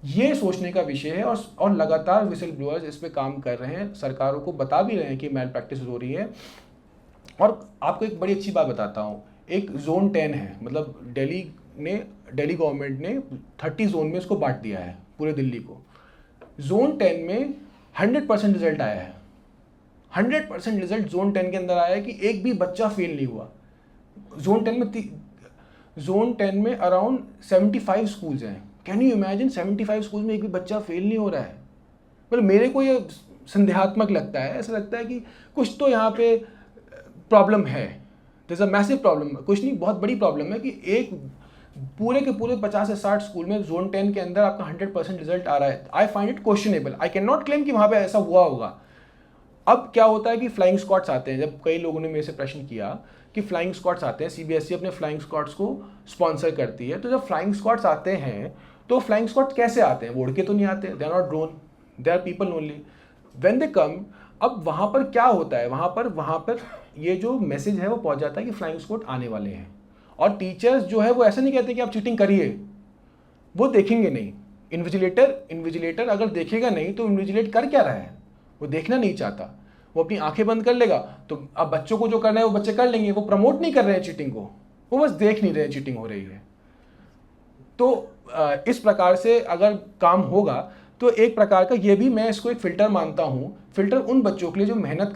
Speaker 1: ये सोचने का विषय है. और लगातार विसिल ब्लोअर्स इस पर काम कर रहे हैं, सरकारों को बता भी रहे हैं कि मैल प्रैक्टिस हो रही है. और आपको एक बड़ी अच्छी बात बताता हूँ, एक जोन 10 है, मतलब दिल्ली गवर्नमेंट ने 30 जोन में इसको बांट दिया है पूरे दिल्ली को. जोन 10 में 100% रिजल्ट आया है. 100% रिजल्ट जोन 10 के अंदर आया है कि एक भी बच्चा फेल नहीं हुआ. जोन 10 में जोन 10 में अराउंड 75 स्कूल्स हैं। कैन यू इमेजिन 75 स्कूल में एक भी बच्चा फेल नहीं हो रहा है? मतलब मेरे को ये संदेहात्मक लगता है, ऐसा लगता है कि कुछ तो यहाँ पे प्रॉब्लम है, there is a massive problem. कुछ नहीं, बहुत बड़ी प्रॉब्लम है कि एक पूरे के पूरे 50 से 60 स्कूल में जोन 10 के अंदर आपका 100% रिजल्ट आ रहा है। I find it questionable, I can not claim कि वहाँ पे ऐसा हुआ होगा। अब क्या होता है कि फ्लाइंग स्क्वाड्स आते हैं, जब कई लोगों ने मेरे से प्रश्न किया कि फ्लाइंग स्क्वाड्स आते हैं, सीबीएसई अपने फ्लाइंग स्क्वाड्स को स्पॉन्सर करती है, तो जब फ्लाइंग स्क्वाड्स आते हैं तो फ्लाइंग स्क्वाड्स कैसे आते हैं? वो उड़ के तो नहीं आते, they are not drone, they are people only when they come. अब वहाँ पर क्या होता है, वहाँ पर ये जो मैसेज है वो पहुँच जाता है कि फ्लाइंग स्क्वाड आने वाले हैं। और टीचर्स जो है वो ऐसा नहीं कहते कि आप चीटिंग करिए, वो देखेंगे नहीं। इन्विजिलेटर अगर देखेगा नहीं तो इन्विजिलेट कर क्या रहा है, वो देखना नहीं चाहता, वो अपनी आंखें बंद कर लेगा। तो अब बच्चों को जो करना है वो बच्चे कर लेंगे, वो प्रमोट नहीं कर रहे हैं चीटिंग को, वो बस देख नहीं रहे हैं चीटिंग हो रही है। तो इस प्रकार से अगर काम होगा तो एक प्रकार का ये भी मैं इसको एक फ़िल्टर मानता हूँ। फ़िल्टर उन बच्चों के लिए जो मेहनत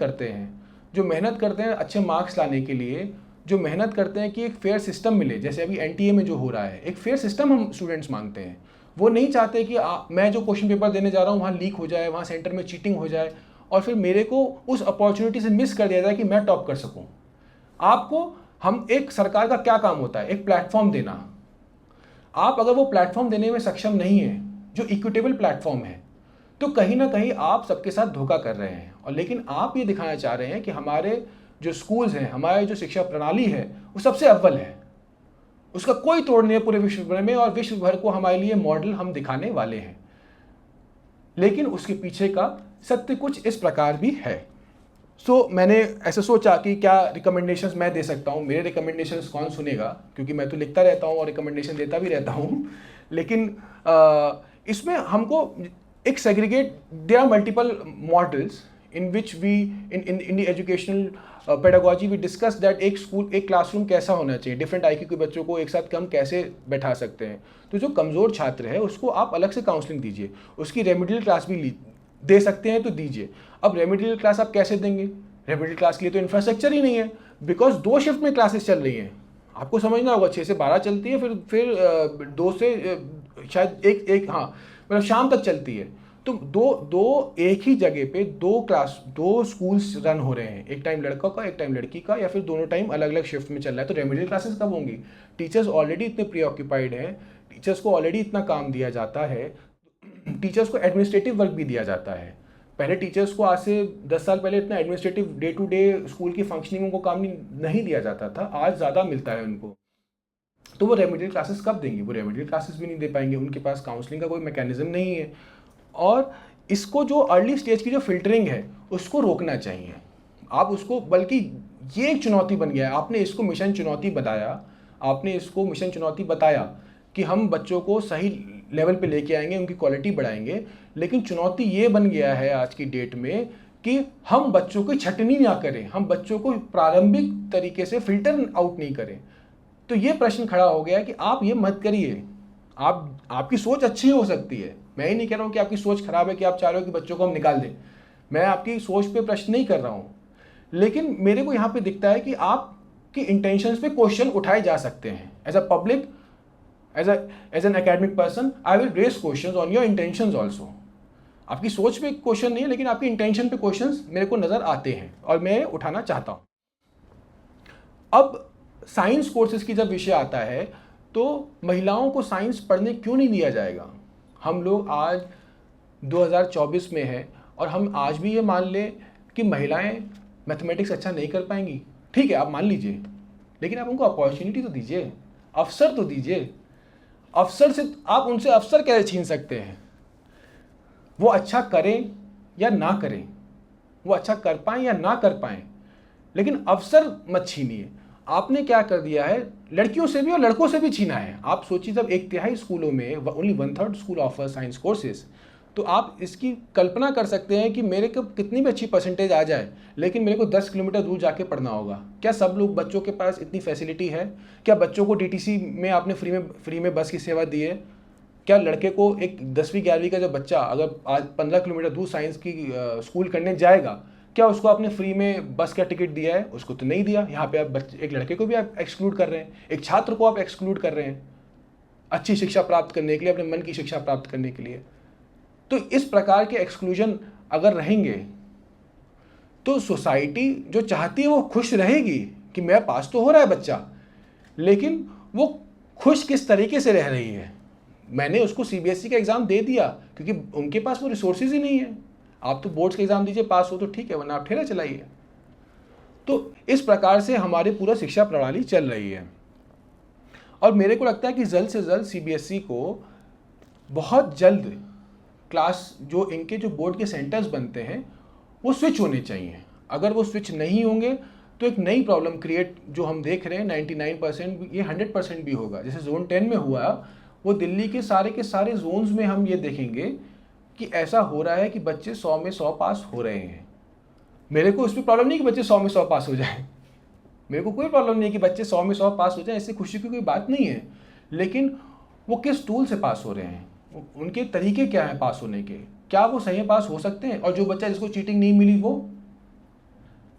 Speaker 1: करते हैं अच्छे मार्क्स लाने के लिए, जो मेहनत करते हैं कि एक फेयर सिस्टम मिले। जैसे अभी एनटीए में जो हो रहा है, एक फेयर सिस्टम हम स्टूडेंट्स मांगते हैं। वो नहीं चाहते कि मैं जो क्वेश्चन पेपर देने जा रहा हूँ वहाँ लीक हो जाए, वहाँ सेंटर में चीटिंग हो जाए और फिर मेरे को उस अपॉर्चुनिटी से मिस कर दिया जाए कि मैं टॉप कर सकूँ। एक सरकार का क्या काम होता है? एक प्लेटफॉर्म देना। आप अगर वो प्लेटफॉर्म देने में सक्षम नहीं है, जो इक्विटेबल प्लेटफॉर्म है, तो कहीं ना कहीं आप सबके साथ धोखा कर रहे हैं। और लेकिन आप ये दिखाना चाह रहे हैं कि हमारे जो स्कूल्स हैं, हमारे जो शिक्षा प्रणाली है वो सबसे अव्वल है, उसका कोई तोड़ नहीं है पूरे विश्व भर में, और विश्व भर को हमारे लिए मॉडल हम दिखाने वाले हैं। लेकिन उसके पीछे का सत्य कुछ इस प्रकार भी है। मैंने ऐसे सोचा कि क्या रिकमेंडेशंस मैं दे सकता हूँ। मेरे रिकमेंडेशंस कौन सुनेगा, क्योंकि मैं तो लिखता रहता हूँ और रिकमेंडेशन देता भी रहता हूँ। लेकिन इसमें हमको एक segregate, there are multiple models in which we in the educational pedagogy we discuss that एक क्लासरूम कैसा होना चाहिए, डिफरेंट आईक्यू के बच्चों को एक साथ हम कैसे बैठा सकते हैं। तो जो कमज़ोर छात्र है उसको आप अलग से काउंसलिंग दीजिए, उसकी रेमिडियल क्लास भी दे सकते हैं तो दीजिए। अब रेमिडियल क्लास आप कैसे देंगे? रेमिडियल क्लास के लिए तो इंफ्रास्ट्रक्चर ही नहीं है, बिकॉज 2 शिफ्ट में क्लासेस चल रही हैं। आपको समझना होगा, 6 से 12 चलती है, फिर 2 से शायद एक मतलब शाम तक चलती है। तो दो एक ही जगह पे 2 स्कूल्स रन हो रहे हैं, एक टाइम लड़का का एक टाइम लड़की का, या फिर दोनों टाइम अलग अलग शिफ्ट में चल रहा है। तो रेमिडियल क्लासेस कब होंगी? टीचर्स ऑलरेडी इतने प्रीऑक्यूपाइड हैं, टीचर्स को ऑलरेडी इतना काम दिया जाता है, टीचर्स को एडमिनिस्ट्रेटिव वर्क भी दिया जाता है। पहले टीचर्स को आज से 10 साल पहले इतना administrative day to day school की फंक्शनिंग को काम नहीं दिया जाता था, आज ज़्यादा मिलता है उनको। तो वो रेमिडियल क्लासेस कब देंगे? वो रेमिडियल क्लासेस भी नहीं दे पाएंगे, उनके पास काउंसलिंग का कोई मैकेनिज्म नहीं है। और इसको जो अर्ली स्टेज की जो फिल्टरिंग है उसको रोकना चाहिए आप उसको, बल्कि ये एक चुनौती बन गया है। आपने इसको मिशन चुनौती बताया कि हम बच्चों को सही लेवल पे लेके आएंगे, उनकी क्वालिटी बढ़ाएंगे। लेकिन चुनौती ये बन गया है आज की डेट में कि हम बच्चों की छटनी ना करें, हम बच्चों को प्रारंभिक तरीके से फिल्टर आउट नहीं करें। तो ये प्रश्न खड़ा हो गया कि आप ये मत करिए। आपकी सोच अच्छी हो सकती है, मैं ही नहीं कह रहा हूँ कि आपकी सोच खराब है कि आप चाह रहे हो कि बच्चों को हम निकाल दें, मैं आपकी सोच पे प्रश्न नहीं कर रहा हूँ। लेकिन मेरे को यहाँ पे दिखता है कि आपकी इंटेंशंस पे क्वेश्चन उठाए जा सकते हैं। As a public, as an academic person, I will raise questions on your intentions also. आपकी सोच पे क्वेश्चन नहीं है, लेकिन आपकी इंटेंशन पे क्वेश्चंस मेरे को नजर आते हैं और मैं उठाना चाहता हूँ। अब साइंस कोर्सेज की जब विषय आता है तो महिलाओं को साइंस पढ़ने क्यों नहीं दिया जाएगा? हम लोग आज 2024 में हैं और हम आज भी ये मान लें कि महिलाएं मैथमेटिक्स अच्छा नहीं कर पाएंगी। ठीक है, आप मान लीजिए, लेकिन आप उनको अपॉर्चुनिटी तो दीजिए, अवसर तो दीजिए। अवसर से आप उनसे अवसर कैसे छीन सकते हैं? वो अच्छा करें या ना करें, वो अच्छा कर पाएं या ना कर पाएं, लेकिन अवसर मत छीनिए। आपने क्या कर दिया है, लड़कियों से भी और लड़कों से भी छीना है। आप सोचिए, जब 1/3 स्कूलों में only 1/3 school offer science courses, तो आप इसकी कल्पना कर सकते हैं कि मेरे को कितनी भी अच्छी परसेंटेज आ जाए, लेकिन मेरे को 10 किलोमीटर दूर जाके पढ़ना होगा। क्या सब लोग बच्चों के पास इतनी फैसिलिटी है? क्या बच्चों को डीटीसी में आपने फ्री में बस की सेवा दी है? क्या लड़के को एक 10वीं 11वीं का जब बच्चा अगर आज 15 किलोमीटर दूर साइंस की स्कूल करने जाएगा, क्या उसको आपने फ्री में बस का टिकट दिया है? उसको तो नहीं दिया। यहाँ पे आप एक लड़के को भी आप एक्सक्लूड कर रहे हैं, एक छात्र को आप एक्सक्लूड कर रहे हैं अच्छी शिक्षा प्राप्त करने के लिए, अपने मन की शिक्षा प्राप्त करने के लिए। तो इस प्रकार के एक्सक्लूजन अगर रहेंगे तो सोसाइटी जो चाहती है वो खुश रहेगी कि मेरा पास तो हो रहा है बच्चा, लेकिन वो खुश किस तरीके से रह रही है? मैंने उसको सीबीएसई का एग्ज़ाम दे दिया क्योंकि उनके पास वो रिसोर्सेज ही नहीं है। आप तो बोर्ड्स का एग्ज़ाम दीजिए, पास हो तो ठीक है, वरना आप ठेला चलाइए। तो इस प्रकार से हमारी पूरा शिक्षा प्रणाली चल रही है और मेरे को लगता है कि जल्द से जल्द सीबीएसई को बहुत जल्द क्लास जो इनके जो बोर्ड के सेंटर्स बनते हैं वो स्विच होने चाहिए। अगर वो स्विच नहीं होंगे तो एक नई प्रॉब्लम क्रिएट जो हम देख रहे हैं 99% ये 100% भी होगा। जैसे जोन 10 में हुआ, वो दिल्ली के सारे जोन्स में हम ये देखेंगे कि ऐसा हो रहा है कि बच्चे 100 में 100 पास हो रहे हैं। मेरे को इस पर प्रॉब्लम नहीं कि बच्चे 100 में 100 पास हो जाएं, मेरे को कोई प्रॉब्लम नहीं है कि बच्चे 100 में 100 पास हो जाएं, इससे खुशी की कोई बात नहीं है। लेकिन वो किस टूल से पास हो रहे हैं, उनके तरीके क्या हैं पास होने के, क्या वो सही पास हो सकते हैं? और जो बच्चा जिसको चीटिंग नहीं मिली, वो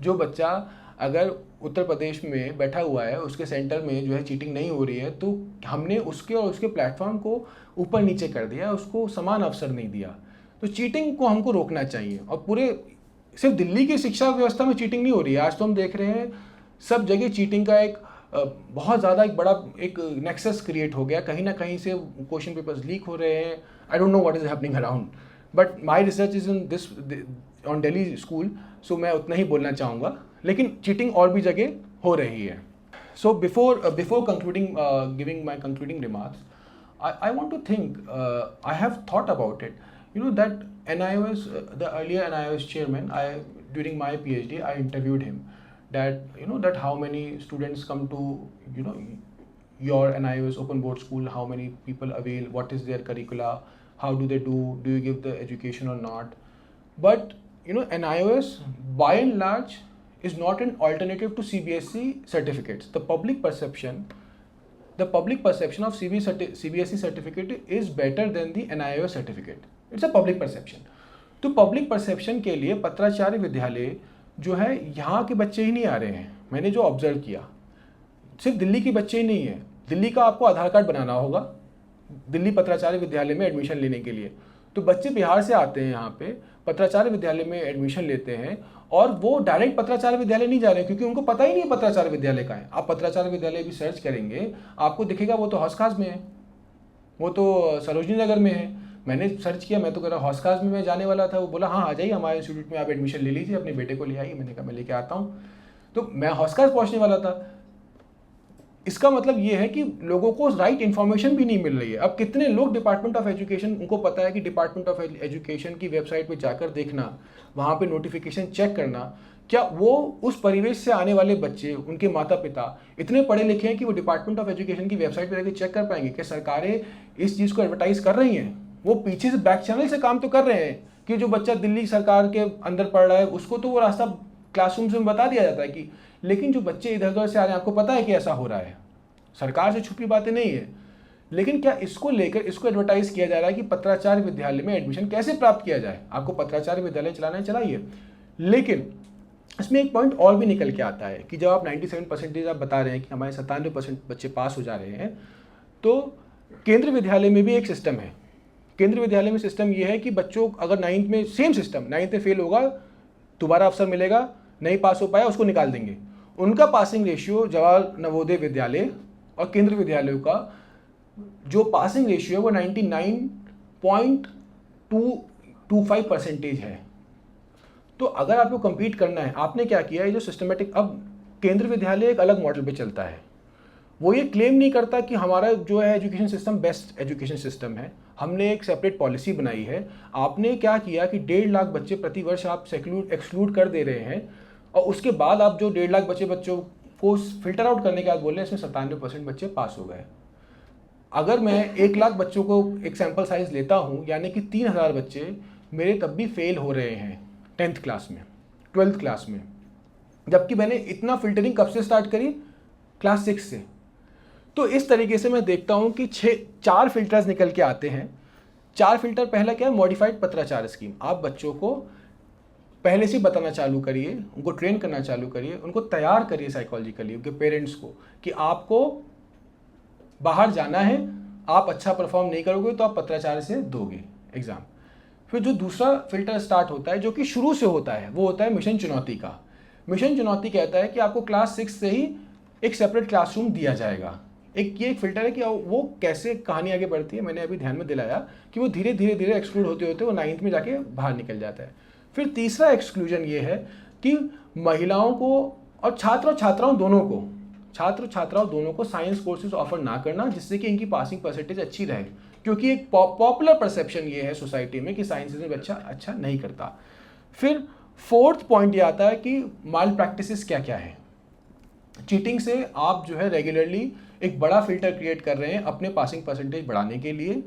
Speaker 1: जो बच्चा अगर उत्तर प्रदेश में बैठा हुआ है, उसके सेंटर में जो है चीटिंग नहीं हो रही है, तो हमने उसके और उसके प्लेटफॉर्म को ऊपर नीचे कर दिया, उसको समान अवसर नहीं दिया। तो चीटिंग को हमको रोकना चाहिए। और पूरे सिर्फ दिल्ली की शिक्षा व्यवस्था में चीटिंग नहीं हो रही है, आज तो हम देख रहे हैं सब जगह चीटिंग का एक बहुत ज़्यादा एक बड़ा एक नेक्सस क्रिएट हो गया। कहीं ना कहीं से क्वेश्चन पेपर्स लीक हो रहे हैं। I don't know what is happening around, but my research is in this on Delhi school, so मैं उतना ही बोलना चाहूँगा। लेकिन चीटिंग और भी जगह हो रही है। So before concluding giving my concluding remarks, I want to think, I have thought about it, that NIOS, the earlier NIOS chairman, during my PhD, I interviewed him, that, that how many students come to, your NIOS open board school, how many people avail, what is their curricula, how do they do you give the education or not? But, NIOS, by and large, is not an alternative to CBSE certificates. The public perception of CBSE certificate is better than the NIOS certificate. It's a public perception. तो public perception के लिए पत्राचार्य विद्यालय जो है, यहाँ के बच्चे ही नहीं आ रहे हैं। मैंने जो ऑब्जर्व किया, सिर्फ दिल्ली के बच्चे ही नहीं है। दिल्ली का आपको आधार कार्ड बनाना होगा दिल्ली पत्राचार्य विद्यालय में एडमिशन लेने के लिए, तो बच्चे बिहार से आते हैं यहाँ पे पत्राचार्य विद्यालय में एडमिशन लेते हैं और वो डायरेक्ट पत्राचार्य विद्यालय नहीं जा रहे हैं क्योंकि उनको पता ही नहीं है पत्राचार्य विद्यालय का है। आप पत्राचार्य विद्यालय भी सर्च करेंगे, आपको दिखेगा वो तो हौसखास में है, वो तो सरोजनी नगर में है। मैंने सर्च किया, मैं तो कह रहा हौसखास में मैं जाने वाला था। वो बोला हाँ आ जाइए हमारे इंस्टीट्यूट में, आप एडमिशन ले लीजिए, अपने बेटे को ले आइए। मैंने कहा मैं लेके आता हूँ। तो मैं हौसखास पहुँचने वाला था। इसका मतलब ये है कि लोगों को राइट इन्फॉर्मेशन भी नहीं मिल रही है। अब कितने लोग डिपार्टमेंट ऑफ एजुकेशन, उनको पता है कि डिपार्टमेंट ऑफ एजुकेशन की वेबसाइट पे जाकर देखना, वहाँ पे नोटिफिकेशन चेक करना, क्या वो उस परिवेश से आने वाले बच्चे, उनके माता पिता इतने पढ़े लिखे हैं कि वो डिपार्टमेंट ऑफ एजुकेशन की वेबसाइट पर जाकर चेक कर पाएंगे कि सरकारें इस चीज़ को एडवर्टाइज कर रही हैं? वो पीछे से बैक चैनल से काम तो कर रहे हैं कि जो बच्चा दिल्ली सरकार के अंदर पढ़ रहा है उसको तो वो रास्ता क्लासरूम में बता दिया जाता है कि, लेकिन जो बच्चे इधर उधर से आ रहे हैं, आपको पता है कि ऐसा हो रहा है, सरकार से छुपी बातें नहीं है। लेकिन क्या इसको लेकर इसको एडवर्टाइज किया जा रहा है कि पत्राचार्य विद्यालय में एडमिशन कैसे प्राप्त किया जाए? आपको पत्राचार्य विद्यालय चलाना है, चलाइए। लेकिन इसमें एक पॉइंट और भी निकल के आता है कि जब आप 97% आप बता रहे हैं कि हमारे 97% बच्चे पास हो जा रहे हैं, तो केंद्रीय विद्यालय में भी एक सिस्टम है। केंद्रीय विद्यालय में सिस्टम ये है कि बच्चों अगर 9th में, सेम सिस्टम, 9th में फेल होगा, दोबारा अवसर मिलेगा, नहीं पास हो पाया उसको निकाल देंगे। उनका पासिंग रेशियो जवाहर नवोदय विद्यालय और केंद्रीय विद्यालयों का जो पासिंग रेशियो है वो 99.225% है। तो अगर आपको compete करना है, आपने क्या किया, ये जो सिस्टमेटिक, अब केंद्रीय विद्यालय एक अलग मॉडल पे चलता है। वो ये क्लेम नहीं करता कि हमारा जो है education system best education system है, हमने एक सेपरेट पॉलिसी बनाई है। आपने क्या किया कि 1.5 लाख बच्चे प्रतिवर्ष आप एक्सक्लूड कर दे रहे हैं और उसके बाद आप जो 1.5 लाख बच्चों को फिल्टर आउट करने के बाद बोल रहे हैं इसमें 97% बच्चे पास हो गए। अगर मैं 1 लाख बच्चों को एक सैंपल साइज लेता हूं, यानी कि 3000 बच्चे मेरे तब भी फेल हो रहे हैं 10th क्लास में, 12th क्लास में, जबकि मैंने इतना फिल्टरिंग कब से स्टार्ट करी? क्लास 6 से। तो इस तरीके से मैं देखता हूं कि 4 फिल्टर्स निकल के आते हैं। 4 फिल्टर, पहला क्या है, मॉडिफाइड पत्राचार स्कीम। आप बच्चों को पहले से बताना चालू करिए, उनको ट्रेन करना चालू करिए, उनको तैयार करिए साइकोलॉजिकली, उनके पेरेंट्स को, कि आपको बाहर जाना है, आप अच्छा परफॉर्म नहीं करोगे तो आप पत्राचार से दोगे एग्ज़ाम। फिर जो दूसरा फिल्टर स्टार्ट होता है, जो कि शुरू से होता है, वो होता है मिशन चुनौती का। मिशन चुनौती कहता है कि आपको क्लास 6 से ही एक सेपरेट क्लासरूम दिया जाएगा। ये एक फिल्टर है कि वो कैसे कहानी आगे बढ़ती है, मैंने अभी ध्यान में दिलाया कि वो धीरे धीरे धीरे एक्सक्लूड होते होते वो 9th में जाके बाहर निकल जाता है। फिर तीसरा एक्सक्लूजन ये है कि महिलाओं को और छात्राओं दोनों को साइंस कोर्सेज ऑफर ना करना, जिससे कि इनकी पासिंग परसेंटेज अच्छी रहे, क्योंकि एक पॉपुलर परसेप्शन ये है सोसाइटी में कि साइंस में बच्चा अच्छा नहीं करता। फिर फोर्थ पॉइंट ये आता है कि माल प्रैक्टिसेस क्या क्या है। चीटिंग से आप जो है रेगुलरली एक बड़ा फिल्टर क्रिएट कर रहे हैं अपने पासिंग परसेंटेज बढ़ाने के लिए,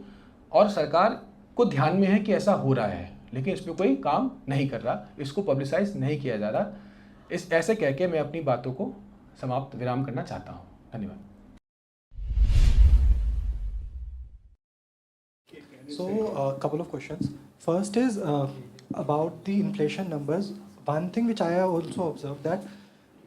Speaker 1: और सरकार को ध्यान में है कि ऐसा हो रहा है, लेकिन इस पर कोई काम नहीं कर रहा, इसको पब्लिसाइज नहीं किया जा रहा। इस ऐसे कह के मैं अपनी बातों को समाप्त विराम करना चाहता हूँ। धन्यवाद।
Speaker 2: So, a couple of questions. First is about the inflation numbers. One thing which I have also observed, that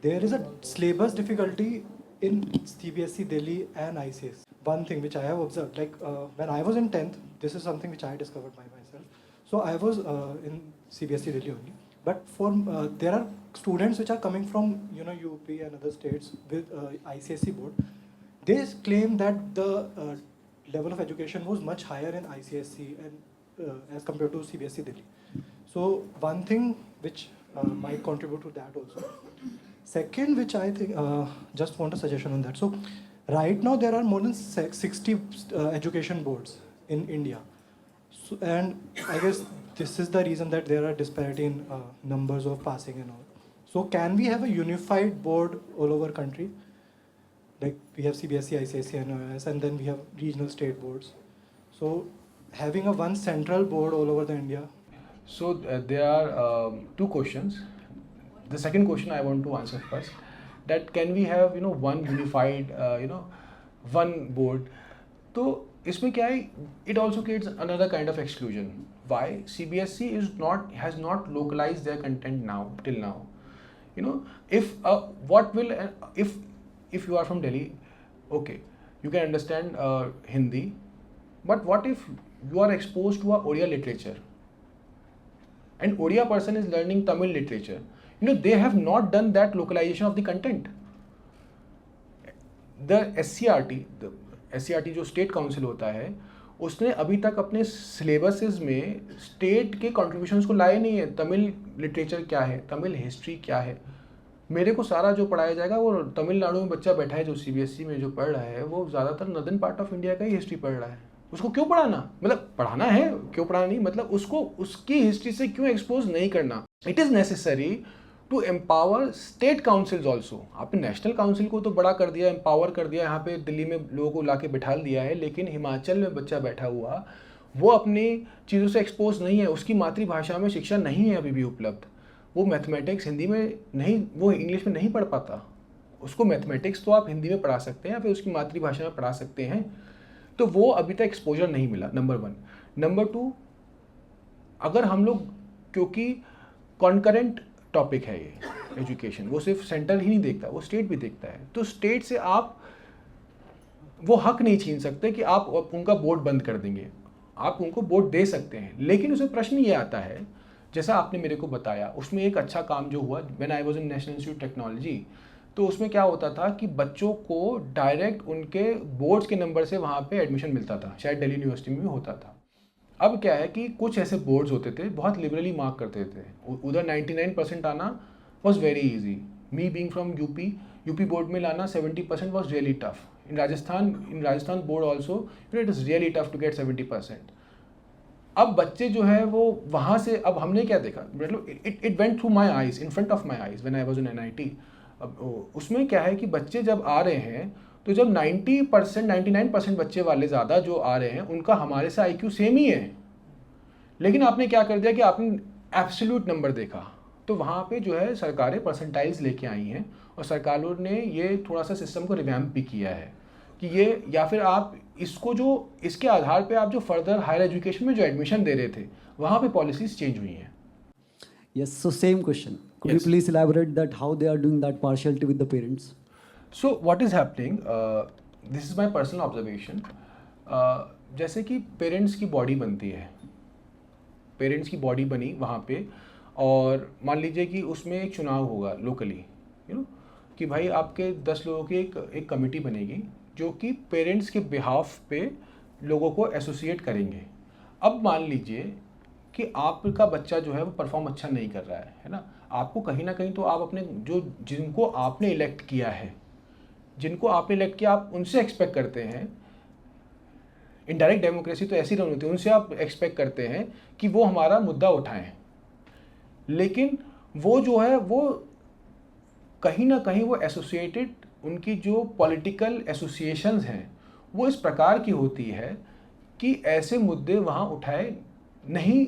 Speaker 2: there is a syllabus difficulty in CBSE Delhi and ICS. One thing which I have observed, like when I was in 10th, this is something which I discovered by myself. So I was in CBSE Delhi only. But there are students which are coming from UP and other states with ICSE board. They claim that the level of education was much higher in ICSE and as compared to CBSE Delhi. So one thing which might contribute to that also. Second, which I think, just want a suggestion on that. So right now there are more than 60 education boards in India. So, and I guess this is the reason that there are disparity in numbers of passing and all. So can we have a unified board all over country? Like we have CBSE, ICSE, and NOS, and then we have regional state boards. So having a one central board all over the India.
Speaker 1: So there are two questions. The second question I want to answer first, that can we have one unified one board? तो इसमें क्या है, it also creates another kind of exclusion. Why? CBSE has not localized their content till now. If you are from Delhi, okay, you can understand Hindi, but what if you are exposed to a Odia literature, and Odia person is learning Tamil literature? They have not done that localization of the content. The SCRT जो state council होता है, उसने अभी तक अपने syllabuses में state के contributions को लाए नहीं है। तमिल लिटरेचर क्या है, तमिल हिस्ट्री क्या है, मेरे को सारा जो पढ़ाया जाएगा वो तमिलनाडु में बच्चा बैठा है जो CBSE में जो पढ़ रहा है, वो ज़्यादातर नॉर्दर्न पार्ट ऑफ इंडिया का ही हिस्ट्री पढ़ रहा है। उसको क्यों पढ़ाना, मतलब पढ़ाना है, क्यों पढ़ाना नहीं, मतलब उसको उसकी हिस्ट्री से क्यों एक्सपोज नहीं करना। It is necessary to empower state councils also. आपने नेशनल काउंसिल को तो बड़ा कर दिया, एम्पावर कर दिया, यहाँ पे दिल्ली में लोगों को ला के बिठा दिया है, लेकिन हिमाचल में बच्चा बैठा हुआ वो अपनी चीज़ों से एक्सपोज नहीं है, उसकी मातृभाषा में शिक्षा नहीं है अभी भी उपलब्ध। वो मैथमेटिक्स हिंदी में नहीं, वो इंग्लिश में नहीं पढ़ पाता। उसको मैथमेटिक्स तो आप हिंदी में पढ़ा सकते हैं या फिर उसकी मातृभाषा में पढ़ा सकते हैं, तो वो अभी तक एक्सपोजर नहीं मिला, नंबर 1। नंबर 2, अगर हम लोग, क्योंकि कॉन्करेंट टॉपिक है ये एजुकेशन, वो सिर्फ सेंटर ही नहीं देखता, वो स्टेट भी देखता है, तो स्टेट से आप वो हक नहीं छीन सकते कि आप उनका बोर्ड बंद कर देंगे। आप उनको बोर्ड दे सकते हैं, लेकिन उसमें प्रश्न ये आता है, जैसा आपने मेरे को बताया, उसमें एक अच्छा काम जो हुआ when I was in national institute technology, तो उसमें क्या होता था कि बच्चों को डायरेक्ट उनके बोर्ड्स के नंबर से वहाँ पे एडमिशन मिलता था, शायद दिल्ली यूनिवर्सिटी में भी होता था। अब क्या है कि कुछ ऐसे बोर्ड्स होते थे बहुत लिबरली मार्क करते थे, उधर 99% आना was very easy. Me being from UP board में लाना 70% was really tough. In Rajasthan board also it is really tough to get 70%। अब बच्चे जो है वो वहाँ से, अब हमने क्या देखा, मतलब it went through my eyes, in front of my eyes when I was in NIT। अब उसमें क्या है कि बच्चे जब आ रहे हैं, तो जब 90% 99% बच्चे वाले ज़्यादा जो आ रहे हैं, उनका हमारे से IQ सेम ही है, लेकिन आपने क्या कर दिया कि आपने एब्सोल्यूट नंबर देखा, तो वहाँ पे जो है सरकारें परसेंटाइज लेके आई हैं, और सरकारों ने ये थोड़ा सा सिस्टम को रिवैम्प भी किया है कि ये, या फिर आप इसको जो इसके आधार पे आप जो फर्दर हायर एजुकेशन में जो एडमिशन दे रहे थे, वहाँ पे पॉलिसीज चेंज हुई हैं।
Speaker 3: Yes, so same question. Could
Speaker 1: Yes.
Speaker 3: you please elaborate that how they are doing that partiality with the parents?
Speaker 1: So what is happening? This is my personal observation. जैसे कि parents की body बनती है, parents की body बनी वहाँ पे, और मान लीजिए कि उसमें एक चुनाव होगा लोकली, कि भाई आपके 10 लोगों की एक कमेटी बनेगी जो कि पेरेंट्स के बिहाफ पे लोगों को एसोसिएट करेंगे। अब मान लीजिए कि आपका बच्चा जो है वो परफॉर्म अच्छा नहीं कर रहा है ना, आपको कहीं ना कहीं तो आप अपने जिनको आपने इलेक्ट किया है, आप उनसे एक्सपेक्ट करते हैं, इनडायरेक्ट डेमोक्रेसी तो ऐसी रन होती है, उनसे आप एक्सपेक्ट करते हैं कि वो हमारा मुद्दा उठाएं। लेकिन वो जो है वो कहीं ना कहीं वो एसोसिएटेड, उनकी जो पॉलिटिकल एसोसिएशंस हैं वो इस प्रकार की होती है कि ऐसे मुद्दे वहाँ उठाए नहीं,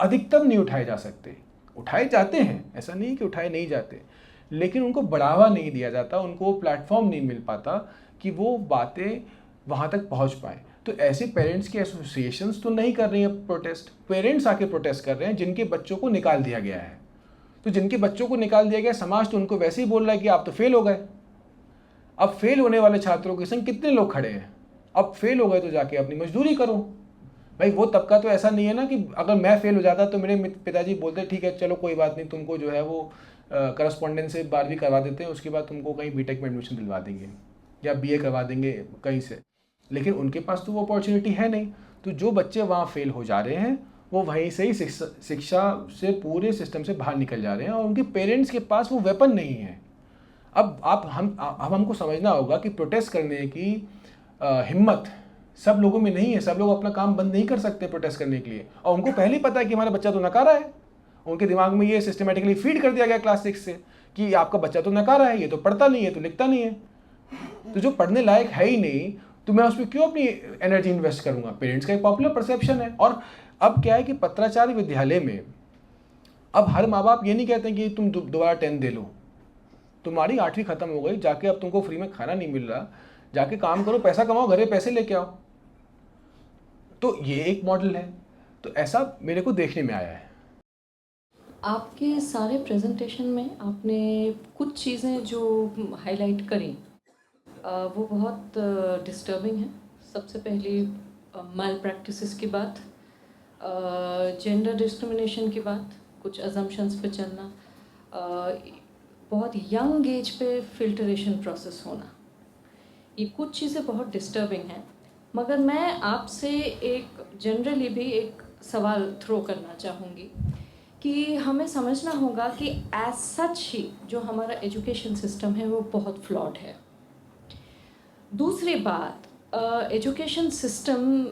Speaker 1: अधिकतम नहीं उठाए जा सकते। उठाए जाते हैं, ऐसा नहीं कि उठाए नहीं जाते, लेकिन उनको बढ़ावा नहीं दिया जाता, उनको प्लेटफॉर्म नहीं मिल पाता कि वो बातें वहाँ तक पहुँच पाएँ। तो ऐसे पेरेंट्स की एसोसिएशंस तो नहीं कर रही हैं प्रोटेस्ट, पेरेंट्स आके प्रोटेस्ट कर रहे हैं जिनके बच्चों को निकाल दिया गया है। तो जिनके बच्चों को निकाल दिया गया, समाज तो उनको वैसे ही बोल रहा है कि आप तो फेल हो गए। अब फेल होने वाले छात्रों के संग कितने लोग खड़े हैं? अब फेल हो गए तो जाके अपनी मजदूरी करो। भाई वो तबका तो ऐसा नहीं है ना कि अगर मैं फेल हो जाता तो मेरे पिताजी बोलते ठीक है चलो कोई बात नहीं, तुमको जो है वो करस्पॉन्डेंस से 12वीं करवा देते हैं, उसके बाद तुमको कहीं बीटेक में एडमिशन दिलवा देंगे या बीए करवा देंगे कहीं से। लेकिन उनके पास तो वो अपॉर्चुनिटी है नहीं। तो जो बच्चे वहाँ फेल हो जा रहे हैं वो वहीं से ही शिक्षा से, पूरे सिस्टम से बाहर निकल जा रहे हैं, और उनके पेरेंट्स के पास वो वेपन नहीं है। अब हमको समझना होगा कि प्रोटेस्ट करने की हिम्मत सब लोगों में नहीं है। सब लोग अपना काम बंद नहीं कर सकते प्रोटेस्ट करने के लिए, और उनको पहले ही पता है कि हमारा बच्चा तो नकारा है। उनके दिमाग में ये सिस्टमेटिकली फीड कर दिया गया क्लास 6 से कि आपका बच्चा तो नकारा है, ये तो पढ़ता नहीं है, तो लिखता नहीं है, तो जो पढ़ने लायक है ही नहीं, तो मैं उस पर क्यों अपनी एनर्जी इन्वेस्ट करूंगा। पेरेंट्स का एक पॉपुलर परसेप्शन है। और अब क्या है कि पत्राचार विद्यालय में अब हर माँ बाप ये नहीं कहते हैं कि तुम दोबारा 10 दे लो, तुम्हारी 8वीं खत्म हो गई, जाके अब तुमको फ्री में खाना नहीं मिल रहा, जाके काम करो, पैसा कमाओ, घर में पैसे लेके आओ। तो ये एक मॉडल है। तो ऐसा मेरे को देखने में आया है।
Speaker 4: आपके सारे प्रेजेंटेशन में आपने कुछ चीज़ें जो हाईलाइट करी वो बहुत डिस्टर्बिंग है। सबसे पहली मैल प्रैक्टिसेस की बात, जेंडर डिस्क्रिमिनेशन की बात, कुछ अजम्पशंस पे चलना, बहुत यंग एज पे फिल्टरेशन प्रोसेस होना, ये कुछ चीज़ें बहुत डिस्टर्बिंग हैं। मगर मैं आपसे एक जनरली भी एक सवाल थ्रो करना चाहूँगी कि हमें समझना होगा कि एज सच ही जो हमारा एजुकेशन सिस्टम है वो बहुत फ्लॉड है। दूसरी बात, एजुकेशन सिस्टम,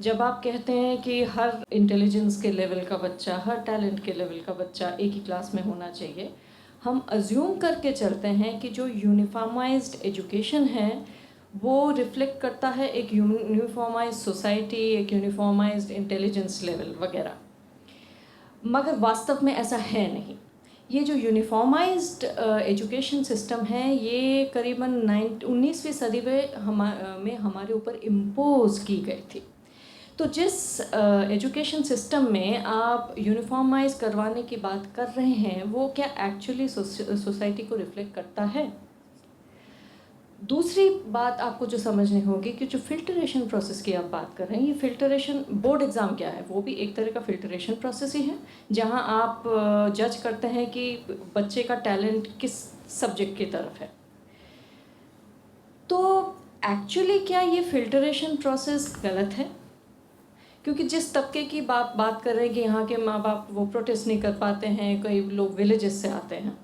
Speaker 4: जब आप कहते हैं कि हर इंटेलिजेंस के लेवल का बच्चा, हर टैलेंट के लेवल का बच्चा एक ही क्लास में होना चाहिए, हम अज्यूम करके चलते हैं कि जो यूनिफॉर्माइज्ड एजुकेशन है वो रिफ्लेक्ट करता है एक यूनिफॉर्माइज्ड सोसाइटी, एक यूनिफॉर्माइज्ड इंटेलिजेंस लेवल वगैरह। मगर वास्तव में ऐसा है नहीं। ये जो यूनिफॉर्माइज्ड एजुकेशन सिस्टम है ये करीबन 19वीं सदी में हमारे ऊपर इम्पोज की गई थी। तो जिस एजुकेशन सिस्टम में आप यूनिफॉर्माइज करवाने की बात कर रहे हैं वो क्या एक्चुअली सोसाइटी को रिफ्लेक्ट करता है? दूसरी बात आपको जो समझनी होगी कि जो फिल्टरेशन प्रोसेस की आप बात कर रहे हैं, ये फिल्टरेशन, बोर्ड एग्ज़ाम क्या है, वो भी एक तरह का फिल्टरेशन प्रोसेस ही है, जहां आप जज करते हैं कि बच्चे का टैलेंट किस सब्जेक्ट की तरफ है। तो एक्चुअली क्या ये फिल्टरेशन प्रोसेस गलत है? क्योंकि जिस तबके की बात कर रहे हैं कि यहाँ के माँ बाप वो प्रोटेस्ट नहीं कर पाते हैं, कई लोग विलेजेस से आते हैं,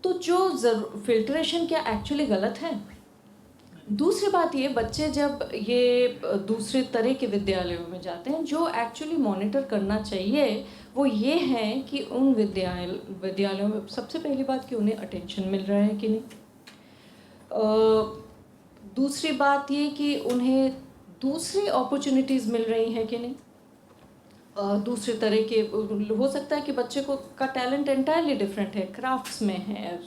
Speaker 4: तो जो फिल्ट्रेशन क्या एक्चुअली गलत है? दूसरी बात ये, बच्चे जब ये दूसरे तरह के विद्यालयों में जाते हैं, जो एक्चुअली मॉनिटर करना चाहिए वो ये है कि उन विद्यालयों में सबसे पहली बात कि उन्हें अटेंशन मिल रहा है कि नहीं। दूसरी बात ये कि उन्हें दूसरी अपॉर्चुनिटीज़ मिल रही हैं कि नहीं। दूसरे तरह के, हो सकता है कि बच्चे को का टैलेंट एंटायरली डिफरेंट है, क्राफ्ट्स में है,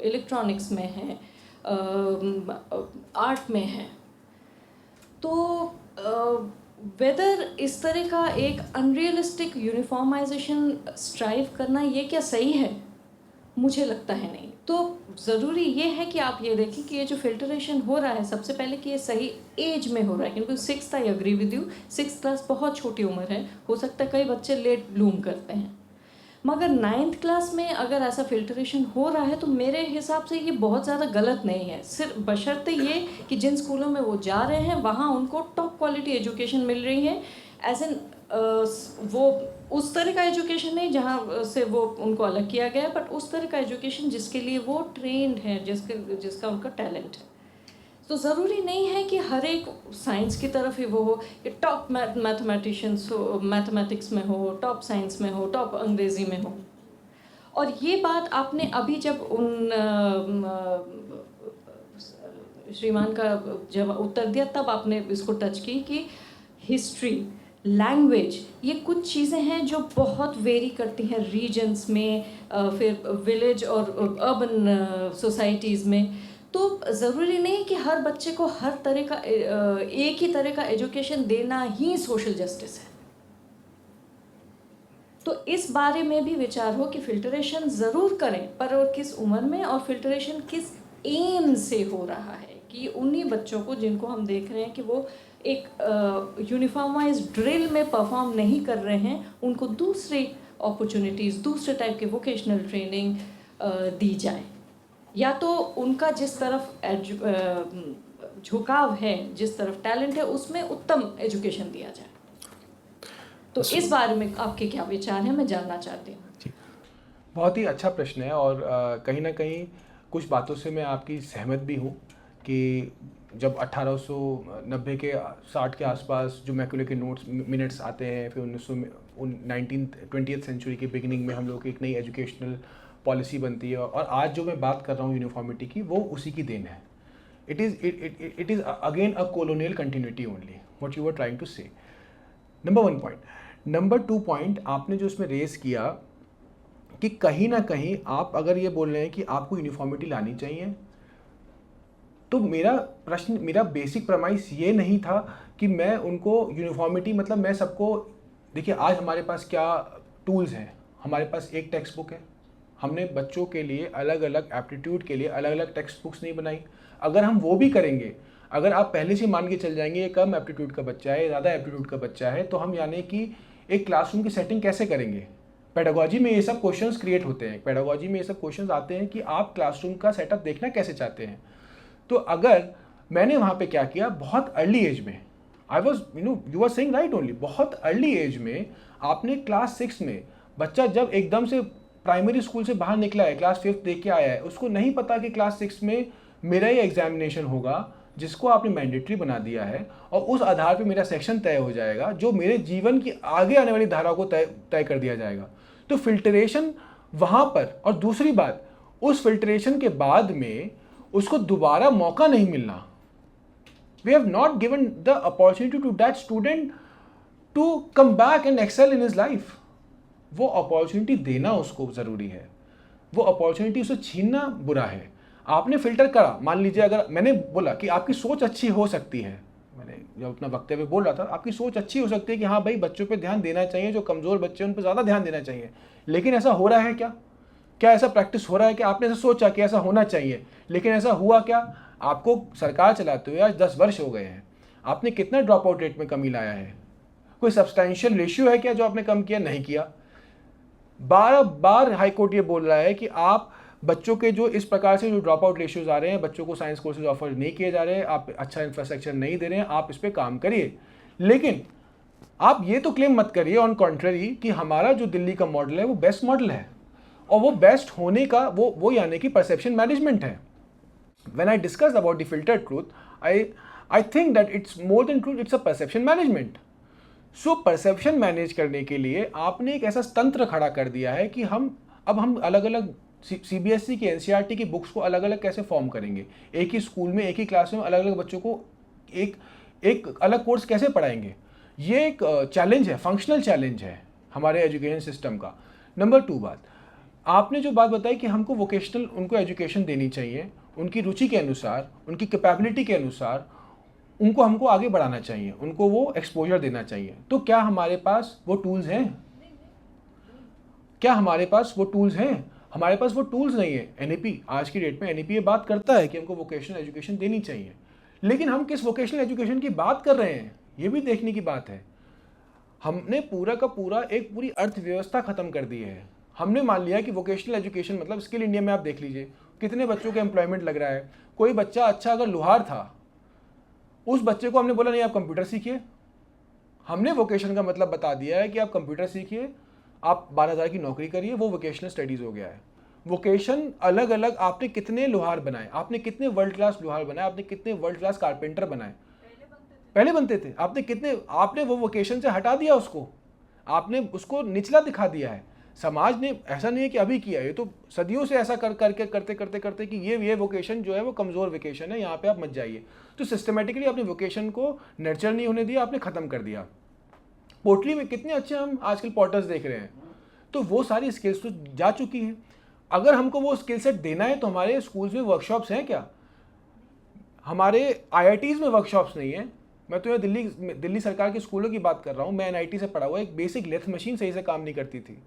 Speaker 4: इलेक्ट्रॉनिक्स में है, आर्ट में है, तो वेदर इस तरह का एक अनरियलिस्टिक यूनिफॉर्माइजेशन स्ट्राइव करना ये क्या सही है, मुझे लगता है नहीं। तो ज़रूरी ये है कि आप ये देखें कि ये जो फिल्टरेशन हो रहा है, सबसे पहले कि ये सही एज में हो रहा है, क्योंकि 6th I agree with you, 6th class बहुत छोटी उम्र है, हो सकता है कई बच्चे लेट ब्लूम करते हैं, मगर 9th क्लास में अगर ऐसा फिल्टरेशन हो रहा है तो मेरे हिसाब से ये बहुत ज़्यादा गलत नहीं है। सिर्फ बशर्ते ये कि जिन स्कूलों में वो जा रहे हैं वहाँ उनको टॉप क्वालिटी एजुकेशन मिल रही है, एज एन वो उस तरह का एजुकेशन नहीं जहाँ से वो उनको अलग किया गया है, बट उस तरह का एजुकेशन जिसके लिए वो ट्रेंड है, जिसका उनका टैलेंट है। तो ज़रूरी नहीं है कि हर एक साइंस की तरफ ही वो हो, कि टॉप मैथमेटिशियंस हो, मैथमेटिक्स में हो, टॉप साइंस में हो, टॉप अंग्रेज़ी में हो। और ये बात आपने अभी जब उन श्रीमान का जब उत्तर दिया तब आपने इसको टच की कि हिस्ट्री, लैंग्वेज, ये कुछ चीज़ें हैं जो बहुत वेरी करती हैं रीजन्स में, फिर विलेज और अर्बन सोसाइटीज़ में। तो ज़रूरी नहीं कि हर बच्चे को हर तरह का एक ही तरह का एजुकेशन देना ही सोशल जस्टिस है। तो इस बारे में भी विचार हो कि फिल्टरेशन ज़रूर करें, पर और किस उम्र में, और फिल्टरेशन किस एम से हो रहा है, कि उन्हीं बच्चों को जिनको हम देख रहे हैं कि वो एक यूनिफॉर्माइज ड्रिल में परफॉर्म नहीं कर रहे हैं, उनको दूसरी अपॉर्चुनिटीज़, दूसरे टाइप के वोकेशनल ट्रेनिंग दी जाए, या तो उनका जिस तरफ झुकाव है, जिस तरफ टैलेंट है, उसमें उत्तम एजुकेशन दिया जाए। तो इस बारे में आपके क्या विचार हैं, मैं जानना चाहती हूँ।
Speaker 1: जी, बहुत ही अच्छा प्रश्न है, और कहीं ना कहीं कुछ बातों से मैं आपकी सहमत भी हूँ कि जब 1890 के 60 के आसपास जो मैकुले के मिनट्स आते हैं, फिर 1920th सेंचुरी के बिगिनिंग में हम लोग की एक नई एजुकेशनल पॉलिसी बनती है, और आज जो मैं बात कर रहा हूँ यूनिफॉर्मिटी की, वो उसी की देन है। It is again a colonial continuity only, what you were trying to say. Number 1 point. Number 2 point आपने जो इसमें रेस किया कि कहीं ना कहीं आप अगर ये बोल रहे हैं कि आपको यूनिफॉर्मिटी लानी चाहिए, तो मेरा बेसिक प्रमाइस ये नहीं था कि मैं उनको यूनिफॉर्मिटी, मतलब मैं सबको, देखिए आज हमारे पास क्या टूल्स हैं, हमारे पास एक टेक्स्ट बुक है, हमने बच्चों के लिए अलग अलग एप्टीट्यूड के लिए अलग अलग टेक्स्ट बुक्स नहीं बनाई। अगर हम वो भी करेंगे, अगर आप पहले से मान के चल जाएंगे ये कम एप्टीट्यूड का बच्चा है, ज़्यादा एप्टीट्यूड का बच्चा है, तो हम यानी कि एक क्लासरूम की सेटिंग कैसे करेंगे। पेडागोजी में ये सब क्वेश्चंस क्रिएट होते हैं, पेडागोजी में ये सब क्वेश्चंस आते हैं कि आप क्लासरूम का सेटअप देखना कैसे चाहते हैं। तो अगर मैंने वहाँ पे क्या किया, बहुत अर्ली एज में, I was you are saying right only, बहुत अर्ली एज में आपने क्लास 6 में, बच्चा जब एकदम से प्राइमरी स्कूल से बाहर निकला है, क्लास 5th देख के आया है, उसको नहीं पता कि क्लास 6 में मेरा ही एग्जामिनेशन होगा, जिसको आपने मैंडेटरी बना दिया है, और उस आधार पे मेरा सेक्शन तय हो जाएगा जो मेरे जीवन की आगे आने वाली धारा को तय कर दिया जाएगा। तो फिल्टरेशन वहाँ पर, और दूसरी बात, उस फिल्टरेशन के बाद में उसको दोबारा मौका नहीं मिलना। We have not given the opportunity to that student to come back and excel in his life. वो अपॉर्चुनिटी देना उसको ज़रूरी है, वो अपॉर्चुनिटी उसे छीनना बुरा है। आपने फिल्टर करा, मान लीजिए अगर मैंने बोला कि आपकी सोच अच्छी हो सकती है, मैंने जब अपना वक्तव्य बोल रहा था, आपकी सोच अच्छी हो सकती है कि हाँ भाई बच्चों पे ध्यान देना चाहिए, जो कमज़ोर बच्चे हैं उन पर ज़्यादा ध्यान देना चाहिए, लेकिन ऐसा हो रहा है क्या? क्या ऐसा प्रैक्टिस हो रहा है कि आपने ऐसा सोचा कि ऐसा होना चाहिए, लेकिन ऐसा हुआ क्या? आपको सरकार चलाते हुए आज 10 वर्ष हो गए हैं, आपने कितना ड्रॉप आउट रेट में कमी लाया है? कोई सब्सटैंशियल रेशियो है क्या जो आपने कम किया? नहीं किया। बार बार हाईकोर्ट ये बोल रहा है कि आप बच्चों के जो इस प्रकार से जो ड्रॉप आउट रेशियोज आ रहे हैं, बच्चों को साइंस कोर्सेज ऑफर नहीं किए जा रहे हैं, आप अच्छा इंफ्रास्ट्रक्चर नहीं दे रहे हैं, आप इस पर काम करिए। लेकिन आप ये तो क्लेम मत करिए ऑन कॉन्ट्ररी कि हमारा जो दिल्ली का मॉडल है वो बेस्ट मॉडल है, और वो बेस्ट होने का वो यानी कि परसेप्शन मैनेजमेंट है। When I discussed about the filtered truth, I think that it's more than truth, it's a perception management. So perception manage करने के लिए आपने एक ऐसा तंत्र खड़ा कर दिया है कि हम अलग अलग CBSE की NCERT की बुक्स को अलग अलग कैसे फॉर्म करेंगे, एक ही स्कूल में एक ही क्लास में अलग अलग बच्चों को एक अलग कोर्स कैसे पढ़ाएंगे। ये एक चैलेंज है, फंक्शनल चैलेंज है हमारे एजुकेशन सिस्टम का। नंबर 2 बात, आपने जो बात बताई कि हमको वोकेशनल उनको एजुकेशन देनी चाहिए, उनकी रुचि के अनुसार, उनकी कैपेबिलिटी के अनुसार, उनको हमको आगे बढ़ाना चाहिए, उनको वो एक्सपोजर देना चाहिए। तो क्या हमारे पास वो टूल्स हैं? क्या हमारे पास वो टूल्स हैं? हमारे पास वो टूल्स नहीं है। एनईपी आज की डेट में एनईपी ये बात करता है कि हमको वोकेशनल एजुकेशन देनी चाहिए, लेकिन हम किस वोकेशनल एजुकेशन की बात कर रहे हैं ये भी देखने की बात है। हमने पूरा का पूरा एक पूरी अर्थव्यवस्था खत्म कर दी है। हमने मान लिया कि वोकेशनल एजुकेशन मतलब स्किल इंडिया में आप देख लीजिए कितने बच्चों के एम्प्लॉयमेंट लग रहा है। कोई बच्चा अच्छा अगर लोहार था, उस बच्चे को हमने बोला नहीं आप कंप्यूटर सीखिए। हमने वोकेशन का मतलब बता दिया है कि आप कंप्यूटर सीखिए, आप 12,000 की नौकरी करिए, वो वोकेशनल स्टडीज़ हो गया है। वोकेशन अलग अलग, आपने कितने लोहार बनाए, आपने कितने वर्ल्ड क्लास लोहार बनाए, आपने कितने वर्ल्ड क्लास कारपेंटर बनाए, पहले बनते थे। आपने कितने, आपने वो वोकेशन से हटा दिया उसको, आपने उसको निचला दिखा दिया है। समाज ने ऐसा नहीं है कि अभी किया, ये तो सदियों से ऐसा करते कि ये वोकेशन जो है वो कमज़ोर वोकेशन है, यहाँ पे आप मत जाइए। तो सिस्टमेटिकली अपने वोकेशन को नर्चर नहीं होने दिया, आपने ख़त्म कर दिया। पोटली में कितने अच्छे हम आजकल पॉटर्स देख रहे हैं, तो वो सारी स्किल्स तो जा चुकी हैं। अगर हमको वो स्किल सेट देना है तो हमारे स्कूल्स में वर्कशॉप्स हैं क्या? हमारे IITs में वर्कशॉप्स नहीं है। मैं तो यहाँ दिल्ली सरकार के स्कूलों की बात कर रहा हूँ। मैं NIT से पढ़ा हुआ, एक बेसिक लेथ मशीन सही से काम नहीं करती थी।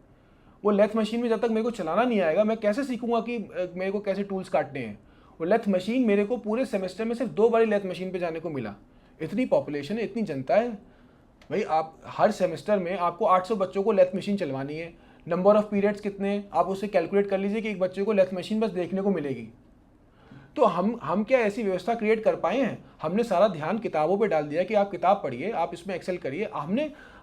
Speaker 1: वो लेथ मशीन में जब तक मेरे को चलाना नहीं आएगा, मैं कैसे सीखूंगा कि मेरे को कैसे टूल्स काटने हैं। वो लेथ मशीन मेरे को पूरे सेमेस्टर में सिर्फ 2 बार लेथ मशीन पे जाने को मिला। इतनी पॉपुलेशन है, इतनी जनता है भाई, आप हर सेमेस्टर में आपको 800 बच्चों को लेथ मशीन चलवानी है। नंबर ऑफ पीरियड्स कितने, आप उससे कैलकुलेट कर लीजिए कि एक बच्चे को लेथ मशीन बस देखने को मिलेगी। तो हम क्या ऐसी व्यवस्था क्रिएट कर पाए हैं? हमने सारा ध्यान किताबों पे डाल दिया कि आप किताब पढ़िए, आप इसमें एक्सेल करिए।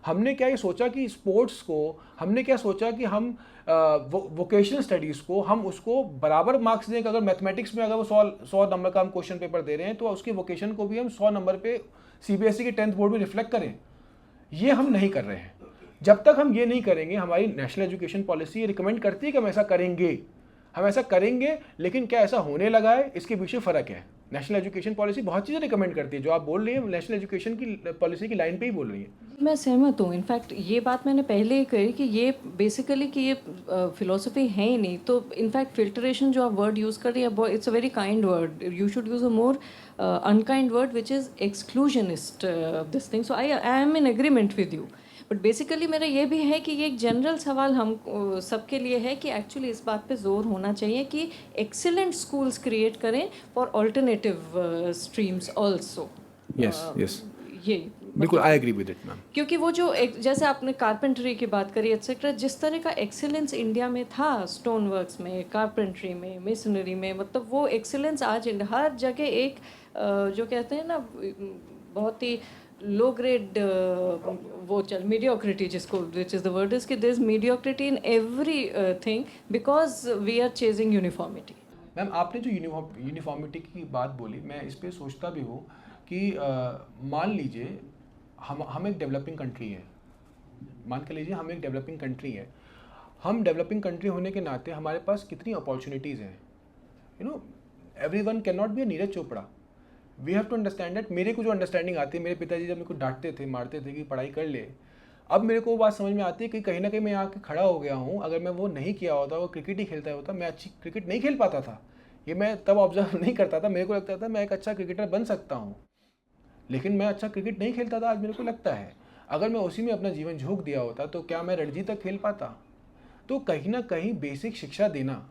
Speaker 1: हमने क्या ये सोचा कि स्पोर्ट्स को, हमने क्या सोचा कि हम वोकेशनल स्टडीज़ को हम उसको बराबर मार्क्स दें कि अगर मैथमेटिक्स में अगर वो 100 नंबर का हम क्वेश्चन पेपर दे रहे हैं तो उसके वोकेशन को भी हम 100 नंबर पे CBSE के 10th बोर्ड में रिफ्लेक्ट करें। ये हम नहीं कर रहे हैं। जब तक हम ये नहीं करेंगे, हमारी नेशनल एजुकेशन पॉलिसी रिकमेंड करती है कि हम ऐसा करेंगे, लेकिन क्या ऐसा होने लगा है, इसके पीछे फ़र्क है। नेशनल एजुकेशन पॉलिसी बहुत चीज़ें रिकमेंड करती है, जो आप बोल रही हैं नेशनल एजुकेशन की पॉलिसी की लाइन पे ही बोल रही है।
Speaker 4: मैं सहमत हूँ। इनफैक्ट ये बात मैंने पहले ही कही कि ये बेसिकली कि ये फिलोसफी है ही नहीं। तो इनफैक्ट फिल्ट्रेशन जो आप वर्ड यूज़ कर रही है, it's a very kind word. You should use a more unkind word which is exclusionist this thing. So I am in agreement with you. But basically मेरा ये भी है कि ये एक जनरल सवाल हम सबके लिए है कि एक्चुअली इस बात पे जोर होना चाहिए कि एक्सीलेंट स्कूल्स क्रिएट करें for alternative streams also.
Speaker 1: Yes
Speaker 4: ये
Speaker 1: बिल्कुल, I agree with it ma'am.
Speaker 4: क्योंकि वो जो जैसे आपने कारपेंट्री की बात करी एक्सेट्रा, जिस तरह का एक्सीलेंस इंडिया में था स्टोन वर्क्स में, कारपेंट्री में, मेसनरी में, मतलब वो एक्सीलेंस आज हर जगह एक जो कहते हैं ना बहुत ही लो ग्रेड वो चल मीडियोक्रिटी जिसको which is the word is कि there is mediocrity in every thing because we are chasing uniformity.
Speaker 1: Ma'am आपने जो यूनिफॉर्मिटी की बात बोली, मैं इस पर सोचता भी हूँ कि मान लीजिए हम एक डेवलपिंग कंट्री है, मान के लीजिए हम एक डेवलपिंग कंट्री है। हम डेवलपिंग कंट्री होने के नाते हमारे पास कितनी अपॉर्चुनिटीज़ हैं। Everyone can not be a Neeraj Chopra. We have to understand that. मेरे को जो अंडरस्टैंडिंग आती है, मेरे पिताजी जब मेरे को डांटते थे, मारते थे कि पढ़ाई कर ले, अब मेरे को वो बात समझ में आती है कि कहीं ना कहीं मैं यहाँ के खड़ा हो गया हूँ। अगर मैं वो नहीं किया होता, वो क्रिकेट ही खेलता होता, मैं अच्छी क्रिकेट नहीं खेल पाता था। ये मैं तब ऑब्जर्व नहीं करता था, मेरे को लगता था मैं एक अच्छा क्रिकेटर बन सकता हूँ, लेकिन मैं अच्छा क्रिकेट नहीं खेलता था। आज मेरे को लगता है अगर मैं उसी में अपना जीवन झोंक दिया होता तो क्या मैं रणजी तक खेल पाता? तो कहीं ना कहीं बेसिक शिक्षा देना,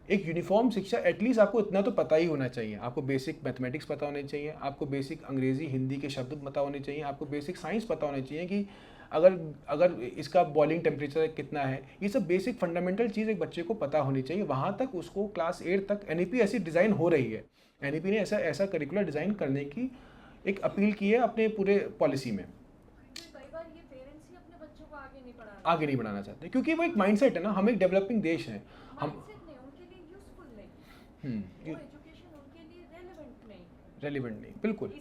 Speaker 1: एक यूनिफॉर्म शिक्षा, एटलीस्ट आपको इतना तो पता ही होना चाहिए। आपको बेसिक मैथमेटिक्स पता होने चाहिए, आपको बेसिक अंग्रेज़ी हिंदी के शब्द पता होने चाहिए, आपको बेसिक साइंस पता होने चाहिए कि अगर इसका बॉइलिंग टेम्परेचर कितना है। ये सब बेसिक फंडामेंटल चीज़ एक बच्चे को पता होनी चाहिए। वहाँ तक उसको क्लास 8 तक NEP ऐसी डिज़ाइन हो रही है। NEP ने ऐसा करिकुलर डिज़ाइन करने की एक अपील की है अपने पूरे पॉलिसी में।
Speaker 4: कई बार ये पेरेंट्स ही अपने बच्चों को
Speaker 1: आगे नहीं बढ़ाना चाहते, क्योंकि वो एक माइंडसेट है ना, हम एक डेवलपिंग देश हैं। हम रेलिवेंट नहीं, बिल्कुल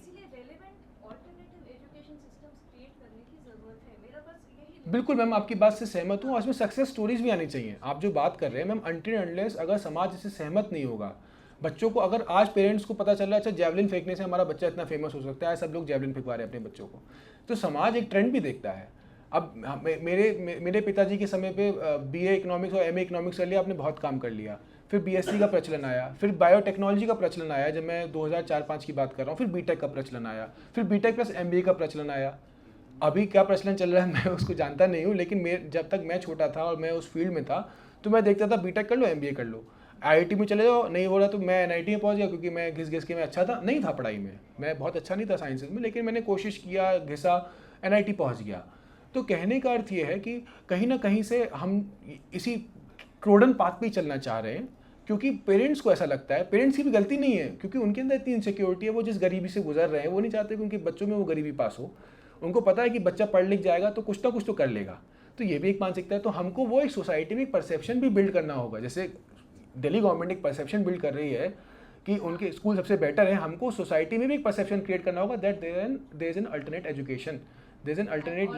Speaker 1: बिल्कुल मैम, आपकी बात से सहमत हूँ। और इसमें सक्सेस स्टोरीज भी आनी चाहिए। आप जो बात कर रहे हैं मैम, अनटिल अनलेस अगर समाज इससे सहमत नहीं होगा, बच्चों को अगर आज पेरेंट्स को पता चल रहा है अच्छा जैवलिन फेंकने से हमारा बच्चा इतना फेमस हो सकता है, सब लोग जैवलिन फेंकवा रहे हैं अपने बच्चों को, तो समाज एक ट्रेंड भी देखता है। अब मेरे पिताजी के समय पे BA इकोनॉमिक्स और MA इकोनॉमिक्स कर लिया, आपने बहुत काम कर लिया। फिर बीएससी का प्रचलन आया, फिर बायोटेक्नोलॉजी का प्रचलन आया, जब मैं 2004-5 की बात कर रहा हूँ, फिर बीटेक का प्रचलन आया, फिर बीटेक प्लस एमबीए का प्रचलन आया। अभी क्या प्रचलन चल रहा है मैं उसको जानता नहीं हूँ, लेकिन जब तक मैं छोटा था और मैं उस फील्ड में था तो मैं देखता था बीटेक कर लो, एमबीए कर लो, आईआईटी में चले जाओ, नहीं हो रहा तो मैं एनआईटी में पहुंच गया, क्योंकि मैं घिस के मैं अच्छा था, नहीं था पढ़ाई में, मैं बहुत अच्छा नहीं था साइंसेज में, लेकिन मैंने कोशिश किया, घिसा, एनआईटी पहुंच गया। तो कहने का अर्थ ये है कि कहीं ना कहीं से हम इसी क्रोडन पाथ पे ही चलना चाह रहे हैं, क्योंकि पेरेंट्स को ऐसा लगता है, पेरेंट्स की भी गलती नहीं है, क्योंकि उनके अंदर इतनी इनसिक्योरिटी है, वो जिस गरीबी से गुजर रहे हैं वो नहीं चाहते कि उनके बच्चों में वो गरीबी पास हो। उनको पता है कि बच्चा पढ़ लिख जाएगा तो कुछ ना कुछ तो कर लेगा, तो ये भी एक मानसिकता है। तो हमको वो एक सोसाइटी में एक परसेप्शन भी बिल्ड करना होगा, जैसे दिल्ली गवर्नमेंट एक परसेप्शन बिल्ड कर रही है कि उनके स्कूल सबसे बेटर है, हमको सोसाइटी में भी एक परसेप्शन क्रिएट करना होगा that there is an alternate education, there is an alternate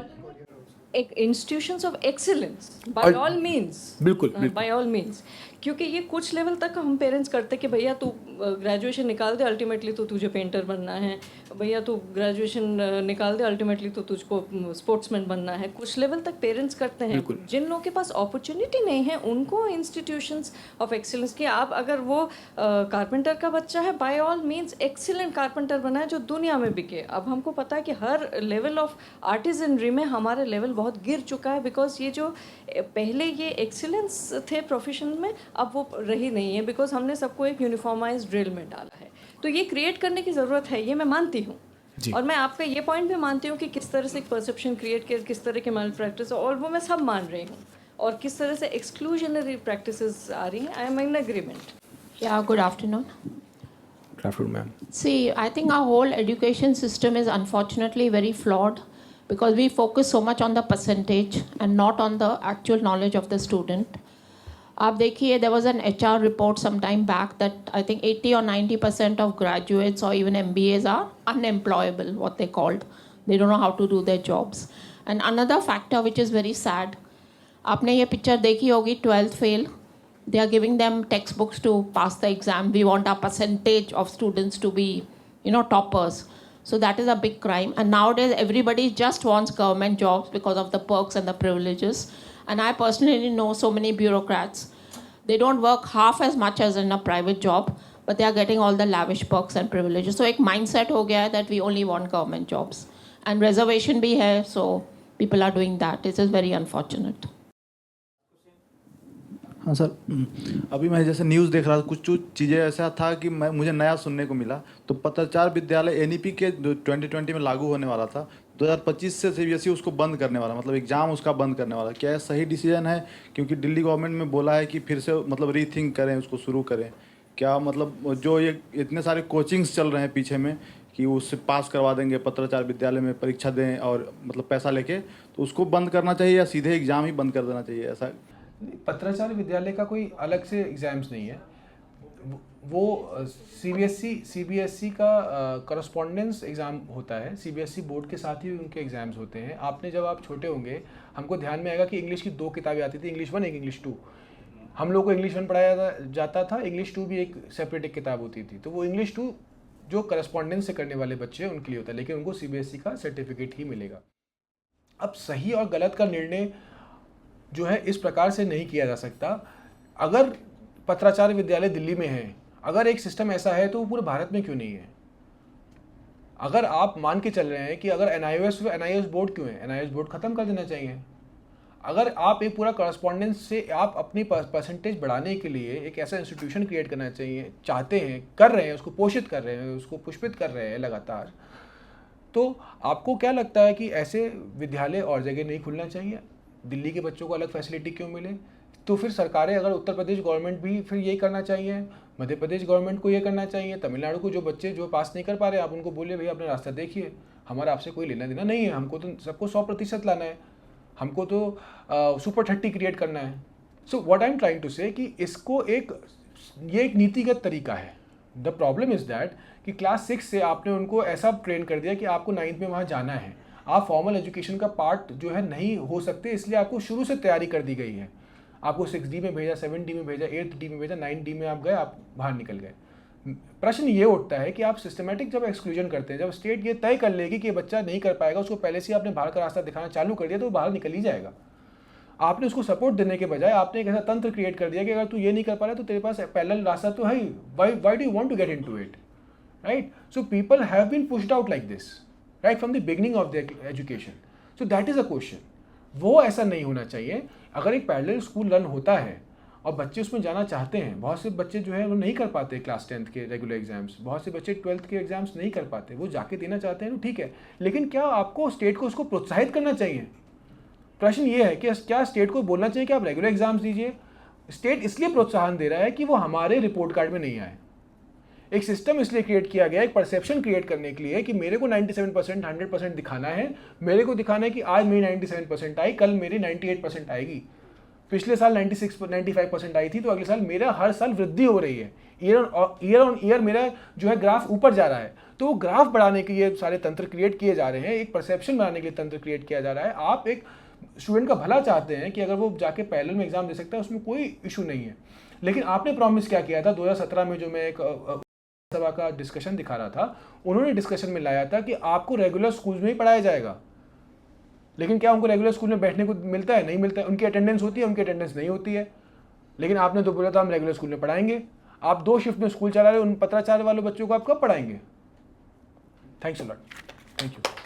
Speaker 4: institutions of excellence by all means,
Speaker 1: बिल्कुल
Speaker 4: बाय ऑल मीन्स, क्योंकि ये कुछ लेवल तक हम पेरेंट्स करते कि भैया तू ग्रेजुएशन निकाल दे, अल्टीमेटली तो तुझे पेंटर बनना है, भैया तू ग्रेजुएशन निकाल दे, अल्टीमेटली तो तुझको स्पोर्ट्समैन बनना है। कुछ लेवल तक पेरेंट्स करते हैं। जिन लोगों के पास अपॉर्चुनिटी नहीं है उनको इंस्टीट्यूशंस ऑफ एक्सीलेंस की, आप अगर वो कारपेंटर का बच्चा है, by all means excellent carpenter बना है जो दुनिया में बिके। अब हमको पता है कि हर लेवल ऑफ आर्टिजनरी में हमारे लेवल बहुत गिर चुका है, बिकॉज ये जो पहले ये एक्सीलेंस थे प्रोफेशन में, अब वो रही नहीं है, बिकॉज हमने सबको एक यूनिफॉर्माइज ड्रिल में डाला है। तो ये क्रिएट करने की ज़रूरत है, ये मैं मानती हूँ। और मैं आपका ये पॉइंट भी मानती हूँ कि किस तरह से एक परसेप्शन क्रिएट किया, किस तरह के मैल प्रैक्टिस, और वो मैं सब मान रही हूँ, और किस तरह से एक्सक्लूजनरी प्रैक्टिसेस आ रही हैं। आई am in agreement.
Speaker 5: Yeah, good afternoon.
Speaker 1: Good afternoon, ma'am.
Speaker 5: See, I think our whole education system is unfortunately very flawed because we focus so much on the percentage and not on the actual knowledge of the student. आप देखिए, there was an HR report some time back that I think 80 or 90% of graduates or even MBAs are unemployable, what they called. They don't know how to do their jobs. And another factor which is very sad, आपने ये picture देखी होगी, 12th fail. They are giving them textbooks to pass the exam. We want our percentage of students to be, toppers. So that is a big crime. And nowadays, everybody just wants government jobs because of the perks and the privileges. And I personally know so many bureaucrats. They don't work half as much as in a private job, but they are getting all the lavish perks and privileges. So एक mindset हो गया है that we only want government jobs. And reservation भी है, so people are doing that. This is very unfortunate.
Speaker 6: हाँ sir, अभी मैं जैसे न्यूज़ देख रहा था, कुछ चीज़ें ऐसा था कि मुझे नया सुनने को मिला। तो पत्राचार विद्यालय एनईपी के 2020 में लागू होने वाला था, 2025 से सीबीएसई उसको बंद करने वाला, मतलब एग्ज़ाम उसका बंद करने वाला। क्या यह सही डिसीजन है? क्योंकि दिल्ली गवर्नमेंट में बोला है कि फिर से मतलब रीथिंक करें, उसको शुरू करें। क्या मतलब जो ये इतने सारे कोचिंग्स चल रहे हैं पीछे में कि उससे पास करवा देंगे, पत्राचार विद्यालय में परीक्षा दें और मतलब पैसा लेके, तो उसको बंद करना चाहिए या सीधे एग्ज़ाम ही बंद कर देना चाहिए? ऐसा
Speaker 1: पत्राचार विद्यालय का कोई अलग से एग्ज़ाम्स नहीं है, वो सीबीएसई का करस्पॉन्डेंस एग्ज़ाम होता है। सीबीएसई बोर्ड के साथ ही उनके एग्ज़ाम्स होते हैं। आपने जब आप छोटे होंगे, हमको ध्यान में आएगा कि इंग्लिश की 2 किताबें आती थी, इंग्लिश 1 एक इंग्लिश 2। हम लोग को इंग्लिश 1 पढ़ाया जाता था, इंग्लिश 2 भी एक सेपरेट एक किताब होती थी। तो वो इंग्लिश 2 जो करस्पॉन्डेंस से करने वाले बच्चे हैं उनके लिए होता है, लेकिन उनको सीबीएसई का सर्टिफिकेट ही मिलेगा। अब सही और गलत का निर्णय जो है इस प्रकार से नहीं किया जा सकता। अगर पत्राचार विद्यालय दिल्ली में है, अगर एक सिस्टम ऐसा है, तो वो पूरे भारत में क्यों नहीं है? अगर आप मान के चल रहे हैं कि अगर एनआईओएस बोर्ड क्यों है, एनआईओएस बोर्ड खत्म कर देना चाहिए। अगर आप एक पूरा करस्पॉन्डेंस से आप अपनी परसेंटेज बढ़ाने के लिए एक ऐसा इंस्टीट्यूशन क्रिएट करना चाहिए, चाहते हैं, कर रहे हैं, उसको पोषित कर रहे हैं, उसको पुष्पित कर रहे हैं लगातार, तो आपको क्या लगता है कि ऐसे विद्यालय और जगह नहीं खुलना चाहिए? दिल्ली के बच्चों को अलग फैसिलिटी क्यों मिले? तो फिर सरकारें, अगर उत्तर प्रदेश गवर्नमेंट भी फिर यही करना चाहिए, मध्य प्रदेश गवर्नमेंट को ये करना चाहिए, तमिलनाडु को जो बच्चे जो पास नहीं कर पा रहे, आप उनको बोलिए भैया अपना रास्ता देखिए, हमारा आपसे कोई लेना देना नहीं है, हमको तो सबको 100% लाना है, हमको तो सुपर 30 क्रिएट करना है। So what I am trying to say कि इसको ये एक नीतिगत तरीका है। द प्रॉब्लम इज़ दैट कि क्लास 6 से आपने उनको ऐसा ट्रेन कर दिया कि आपको 9th में वहाँ जाना है, आप फॉर्मल एजुकेशन का पार्ट जो है नहीं हो सकते, इसलिए आपको शुरू से तैयारी कर दी गई है। आपको 6D में भेजा, 7D में भेजा, 8D में भेजा, 9D में आप गए, आप बाहर निकल गए। प्रश्न ये उठता है कि आप सिस्टमेटिक जब एक्सक्लूजन करते हैं, जब स्टेट ये तय कर लेगी कि ये बच्चा नहीं कर पाएगा, उसको पहले से आपने बाहर का रास्ता दिखाना चालू कर दिया, तो वो बाहर निकल ही जाएगा। आपने उसको सपोर्ट देने के बजाय आपने एक ऐसा तंत्र क्रिएट कर दिया कि अगर तू ये नहीं कर पा रहा तो तेरे पास पैरेलल रास्ता तो है ही, why do you want to get into it, right? So people have been pushed out like this right from the beginning of there education. So that is a question. वो ऐसा नहीं होना चाहिए. अगर एक पैरेलल स्कूल रन होता है और बच्चे उसमें जाना चाहते हैं, बहुत से बच्चे जो है वो नहीं कर पाते क्लास 10th के रेगुलर एग्जाम्स, बहुत से बच्चे 12th के एग्जाम्स नहीं कर पाते, वो जाके देना चाहते हैं तो ठीक है, लेकिन क्या आपको स्टेट को उसको प्रोत्साहित करना चाहिए? प्रश्न ये है कि क्या स्टेट को बोलना चाहिए कि आप रेगुलर एग्जाम्स दीजिए? स्टेट इसलिए प्रोत्साहन दे रहा है कि वो हमारे रिपोर्ट कार्ड में नहीं आए. एक सिस्टम इसलिए क्रिएट किया गया, एक परसेप्शन क्रिएट करने के लिए कि मेरे को 97% 100% दिखाना है, मेरे को दिखाना है कि आज मेरी 97% आई, कल मेरी 98% आएगी. पिछले साल 95% आई थी, तो अगले साल मेरा हर साल वृद्धि हो रही है. ईयर ऑन ईयर मेरा जो है ग्राफ ऊपर जा रहा है. तो वो ग्राफ बढ़ाने के लिए सारे तंत्र क्रिएट किए जा रहे हैं, एक परसेप्शन बनाने के लिए तंत्र क्रिएट किया जा रहा है. आप एक स्टूडेंट का भला चाहते हैं कि अगर वो जाके पैरेलल में एग्जाम दे सकता है, उसमें कोई इशू नहीं है. लेकिन आपने प्रॉमिस क्या किया था 2017 में, जो मैं एक सभा का डिस्कशन दिखा रहा था, उन्होंने डिस्कशन में लाया था कि आपको रेगुलर स्कूल में ही पढ़ाया जाएगा. लेकिन क्या उनको रेगुलर स्कूल में बैठने को मिलता है? नहीं मिलता है. उनकी अटेंडेंस होती है, उनकी अटेंडेंस नहीं होती है. लेकिन आपने तो बोला था हम रेगुलर स्कूल में पढ़ाएंगे. आप 2 शिफ्ट में स्कूल चला रहे हो, उन पत्राचार वाले बच्चों को आप कब पढ़ाएंगे? Thanks a lot. Thank you.